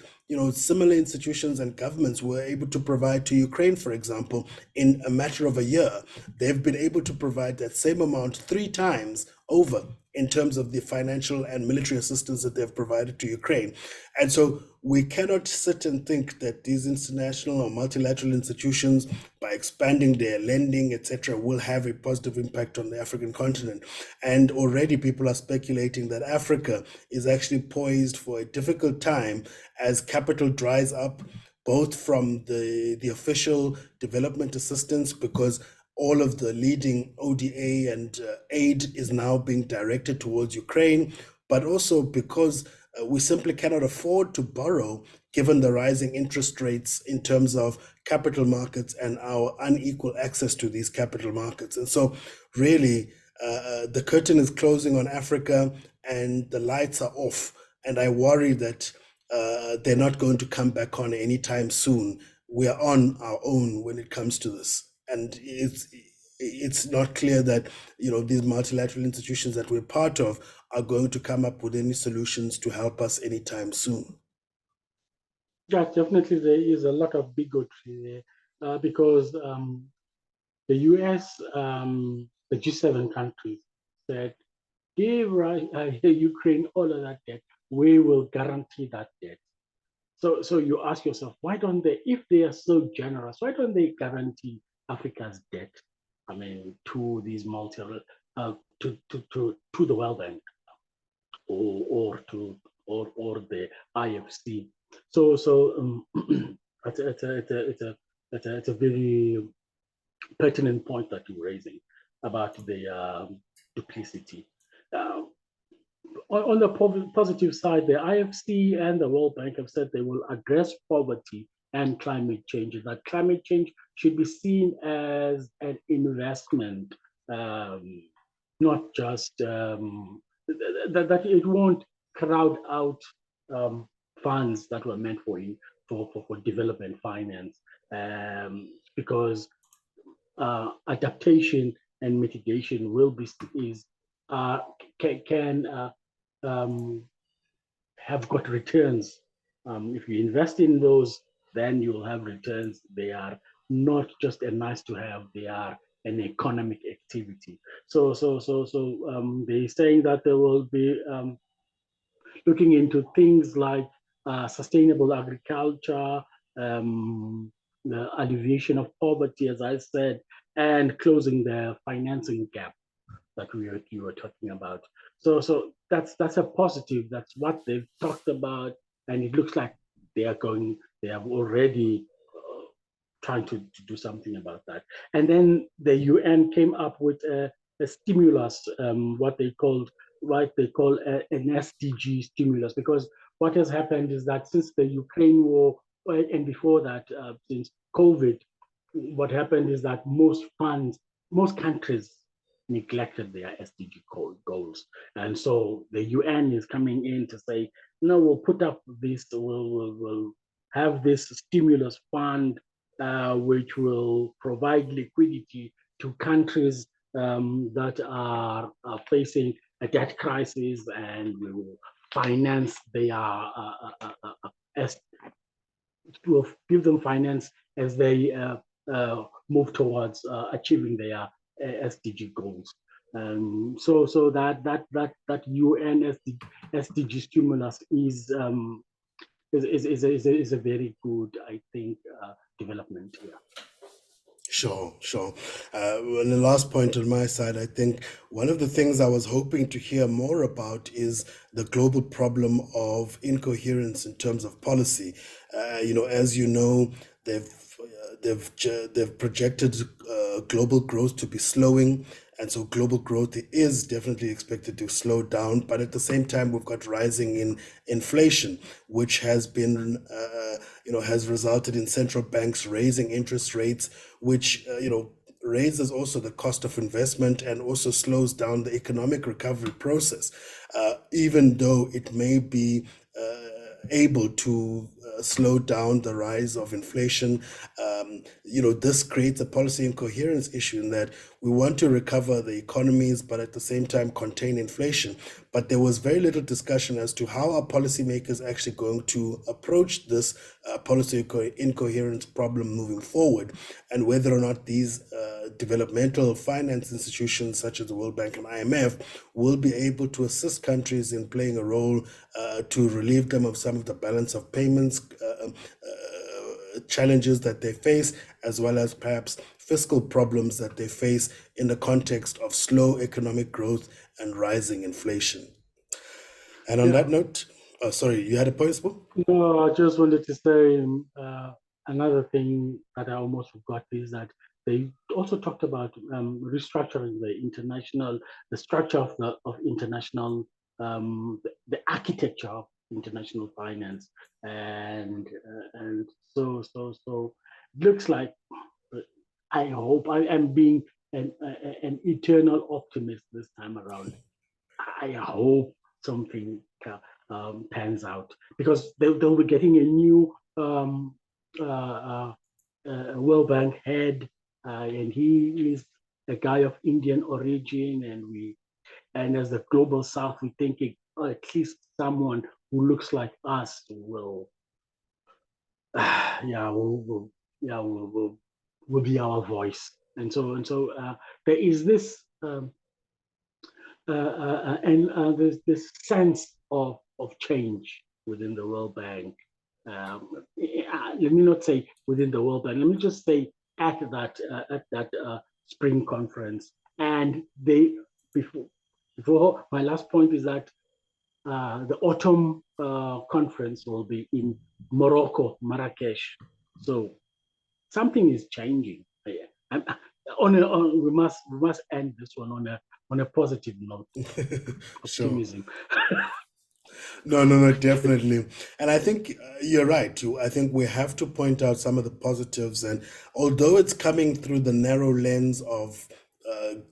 similar institutions and governments were able to provide to Ukraine, for example, in a matter of a year. They've been able to provide that same amount 3 times over in terms of the financial and military assistance that they've provided to Ukraine. And so we cannot sit and think that these international or multilateral institutions, by expanding their lending, etc., will have a positive impact on the African continent. And already people are speculating that Africa is actually poised for a difficult time as capital dries up, both from the official development assistance, because all of the leading ODA and aid is now being directed towards Ukraine, but also because we simply cannot afford to borrow given the rising interest rates in terms of capital markets and our unequal access to these capital markets. And so really, the curtain is closing on Africa and the lights are off. And I worry that they're not going to come back on anytime soon. We are on our own when it comes to this. And it's not clear that these multilateral institutions that we're part of are going to come up with any solutions to help us anytime soon. yeah, definitely there is a lot of bigotry there because the US, the G7 countries said, give Ukraine all of that debt, we will guarantee that debt. So you ask yourself, why don't they, if they are so generous, why don't they guarantee Africa's debt? I mean, to these to the World Bank or the IFC. So it's a very pertinent point that you're raising about the duplicity. On the positive side, the IFC and the World Bank have said they will address poverty and climate change. That climate change should be seen as an investment, not just that it won't crowd out funds that were meant for development finance, because adaptation and mitigation will be can have got returns. If you invest in those, then you'll have returns. They are not just a nice to have, they are an economic activity. So they're saying that they will be looking into things like sustainable agriculture, the alleviation of poverty, as I said, and closing the financing gap that you were talking about. So that's a positive. That's what they've talked about, and it looks like they are going. They have already trying to do something about that. And then the UN came up with a stimulus, what they call an SDG stimulus, because what has happened is that since the Ukraine war and before that, since COVID, what happened is that most countries neglected their SDG goals. And so the UN is coming in to say, no, we'll put up this, we'll have this stimulus fund, which will provide liquidity to countries that are facing a debt crisis, and we will finance their as to give them finance as they move towards achieving their SDG goals. So that UN SDG stimulus is a very good, I think, development here. Sure, sure. And the last point on my side, I think one of the things I was hoping to hear more about is the global problem of incoherence in terms of policy. As you know, they've projected global growth to be slowing, and so global growth is definitely expected to slow down. But at the same time, we've got rising in inflation, which has been has resulted in central banks raising interest rates, which raises also the cost of investment and also slows down the economic recovery process, even though it may be able to slow down the rise of inflation. This creates a policy incoherence issue in that we want to recover the economies, but at the same time contain inflation. But there was very little discussion as to how our policymakers actually going to approach this policy incoherence problem moving forward, and whether or not these developmental finance institutions such as the World Bank and IMF will be able to assist countries in playing a role to relieve them of some of the balance of payments challenges that they face, as well as perhaps fiscal problems that they face in the context of slow economic growth and rising inflation. And on that note, sorry, you had a point, Spo? No, I just wanted to say another thing that I almost forgot is that they also talked about restructuring the structure of international, the architecture of international finance, and so it looks like, I hope I am being an eternal optimist this time around. I hope something pans out, because they'll be getting a new World Bank head, and he is a guy of Indian origin, and as the global South, we think at least someone who looks like us will will be our voice. And so there is this there's this sense of change within the World Bank. Let me not say within the World Bank. Let me just say at that spring conference. And before my last point is that the autumn conference will be in Morocco, Marrakesh. So something is changing. We must end this one on a positive note. Optimism. No, definitely. And I think you're right too. I think we have to point out some of the positives. And although it's coming through the narrow lens of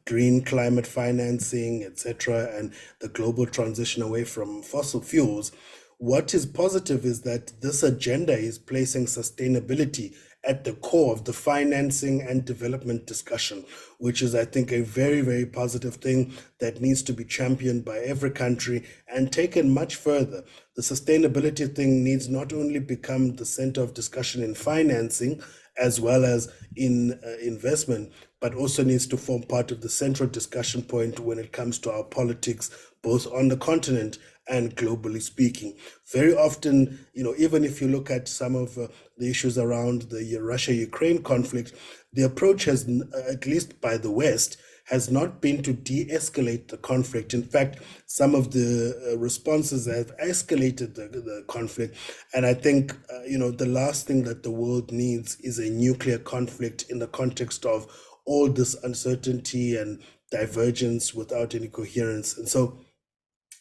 green climate financing, etc., and the global transition away from fossil fuels, what is positive is that this agenda is placing sustainability at the core of the financing and development discussion, which is, I think, a very, very positive thing that needs to be championed by every country and taken much further. The sustainability thing needs not only become the center of discussion in financing as well as in investment, but also needs to form part of the central discussion point when it comes to our politics, both on the continent and globally speaking. Very often, even if you look at some of the issues around the Russia-Ukraine conflict, the approach has, at least by the West, has not been to de-escalate the conflict. In fact, some of the responses have escalated the conflict. And I think, the last thing that the world needs is a nuclear conflict in the context of all this uncertainty and divergence without any coherence. And so,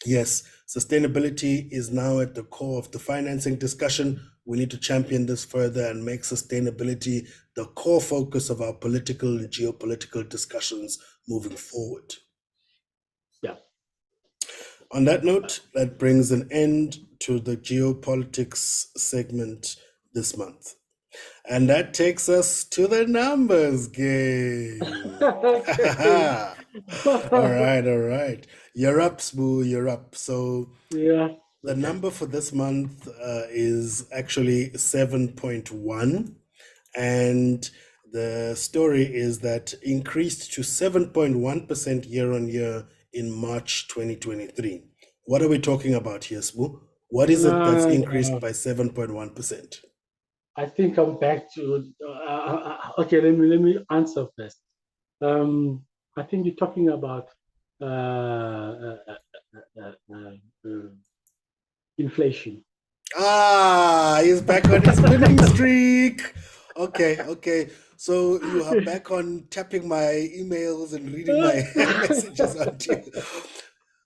yes, sustainability is now at the core of the financing discussion. We need to champion this further and make sustainability the core focus of our political and geopolitical discussions moving forward. Yeah. On that note, that brings an end to the geopolitics segment this month. And that takes us to the numbers game. All right. You're up, Spoo, you're up. So yeah, the number for this month is actually 7.1. And the story is that increased to 7.1% year on year in March 2023. What are we talking about here, Spoo? What is it that's increased by 7.1%? I think I'm back to okay. Let me answer first. I think you're talking about inflation. He's back on his winning streak. Okay. So you are back on tapping my emails and reading my messages onto you.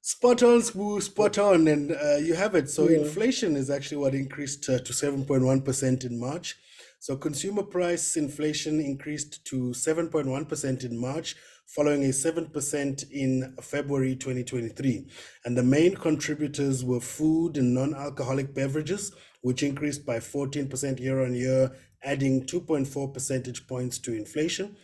Spot on, Spoo, spot on. And you have it. So inflation is actually what increased to 7.1% in March. So consumer price inflation increased to 7.1% in March, following a 7% in February 2023. And the main contributors were food and non-alcoholic beverages, which increased by 14% year on year, adding 2.4 percentage points to inflation,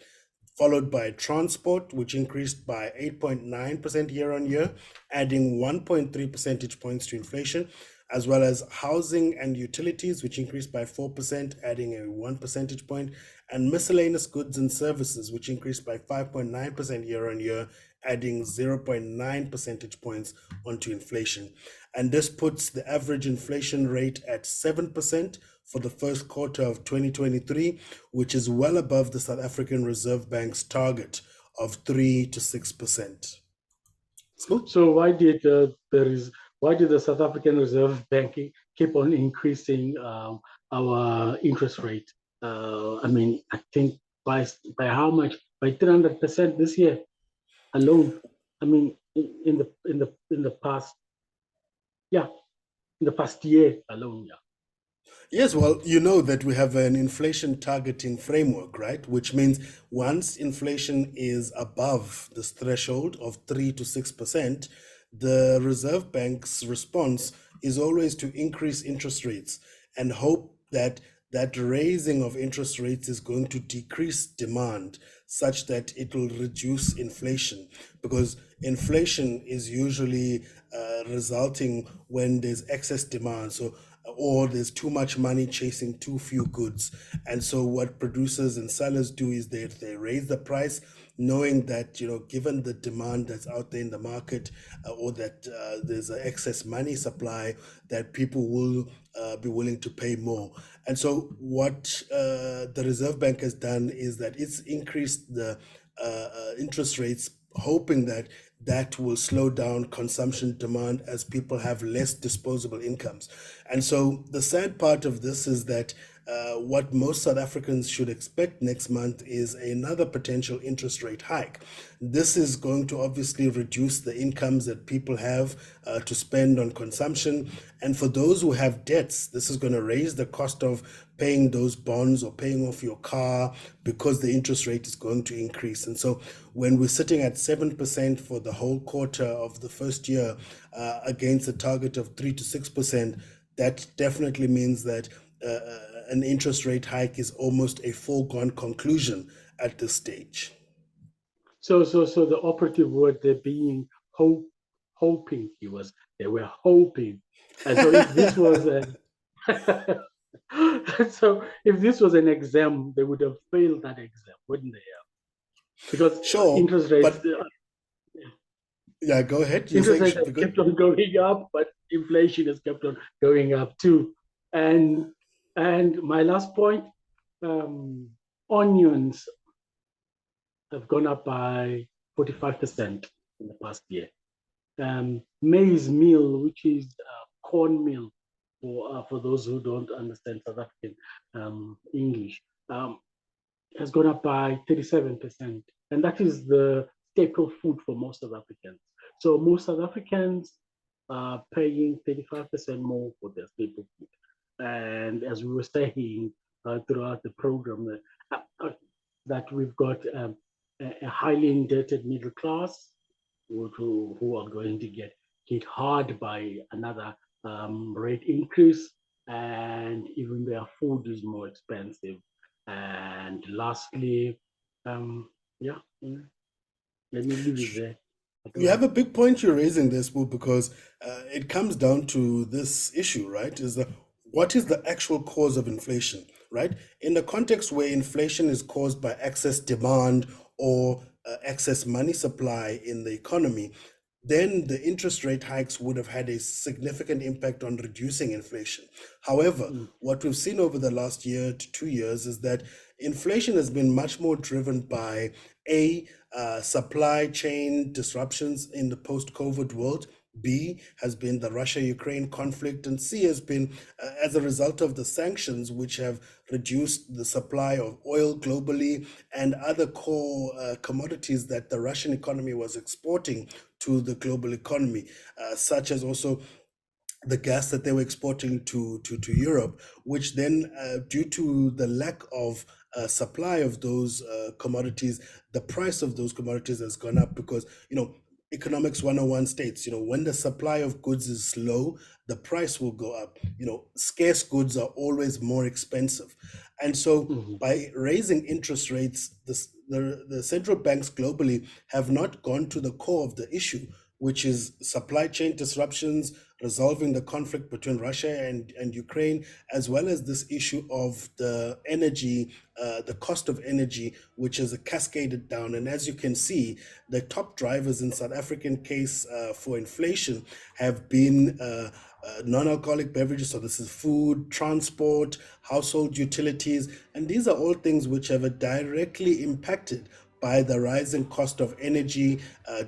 followed by transport, which increased by 8.9% year on year, adding 1.3 percentage points to inflation, as well as housing and utilities, which increased by 4%, adding a 1 percentage point, and miscellaneous goods and services, which increased by 5.9% year on year, adding 0.9 percentage points onto inflation. And this puts the average inflation rate at 7% for the first quarter of 2023, which is well above the South African Reserve Bank's target of 3 to 6%. So why did the South African Reserve Bank keep on increasing our interest rate? I think by how much? By 300% this year alone. In the past, in the past year alone, Yes, well, you know that we have an inflation targeting framework, right? Which means once inflation is above this threshold of 3 to 6%, the Reserve Bank's response is always to increase interest rates and hope that that raising of interest rates is going to decrease demand such that it will reduce inflation, because inflation is usually resulting when there's excess demand. Or there's too much money chasing too few goods. And so what producers and sellers do is they raise the price, knowing that, given the demand that's out there in the market, or that there's an excess money supply, that people will be willing to pay more. And so what the Reserve Bank has done is that it's increased the interest rates, hoping that that will slow down consumption demand as people have less disposable incomes. And so the sad part of this is that what most South Africans should expect next month is another potential interest rate hike. This is going to obviously reduce the incomes that people have to spend on consumption. And for those who have debts, this is going to raise the cost of paying those bonds or paying off your car, because the interest rate is going to increase. And so when we're sitting at 7% for the whole quarter of the first year against a target of 3 to 6%, that definitely means that an interest rate hike is almost a foregone conclusion at this stage. So the operative word there being hoping, they were hoping. And so if this was So if this was an exam, they would have failed that exam, wouldn't they have? Because Sure, interest rates, but yeah, go ahead. You're interest saying rates have kept on going up, but inflation has kept on going up too. And and my last point, um, onions have gone up by 45% in the past year. Maize meal, which is corn meal, for those who don't understand South African English, has gone up by 37%. And that is the staple food for most South Africans. So most South Africans are paying 35% more for their staple food. And as we were saying throughout the program, that we've got a highly indebted middle class who are going to get hit hard by another rate increase, and even their food is more expensive. And lastly, yeah, let me leave it there. You have a big point you're raising there, Spoo, because it comes down to this issue, right? What is the actual cause of inflation, right? In the context where inflation is caused by excess demand or excess money supply in the economy, then the interest rate hikes would have had a significant impact on reducing inflation. However, what we've seen over the last year to 2 years is that inflation has been much more driven by supply chain disruptions in the post-COVID world. B has been the Russia-Ukraine conflict, and C has been as a result of the sanctions, which have reduced the supply of oil globally and other core commodities that the Russian economy was exporting to the global economy, such as also the gas that they were exporting to Europe, which then, due to the lack of supply of those commodities, the price of those commodities has gone up because, economics 101 states, when the supply of goods is low, the price will go up. Scarce goods are always more expensive. And so by raising interest rates, the central banks globally have not gone to the core of the issue, which is supply chain disruptions, resolving the conflict between Russia and Ukraine, as well as this issue of the energy, the cost of energy, which is cascaded down. And as you can see, the top drivers in South African case for inflation have been non-alcoholic beverages. So this is food, transport, household utilities, and these are all things which have directly impacted by the rising cost of energy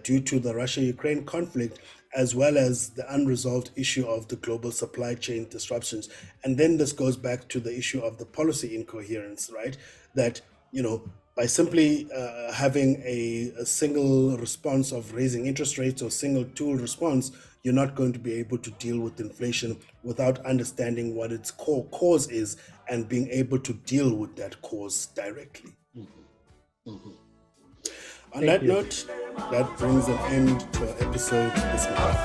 due to the Russia-Ukraine conflict, as well as the unresolved issue of the global supply chain disruptions. And then this goes back to the issue of the policy incoherence, right? That, by simply having a single response of raising interest rates or single tool response, you're not going to be able to deal with inflation without understanding what its core cause is and being able to deal with that cause directly. On that note, that brings an end to our episode this month.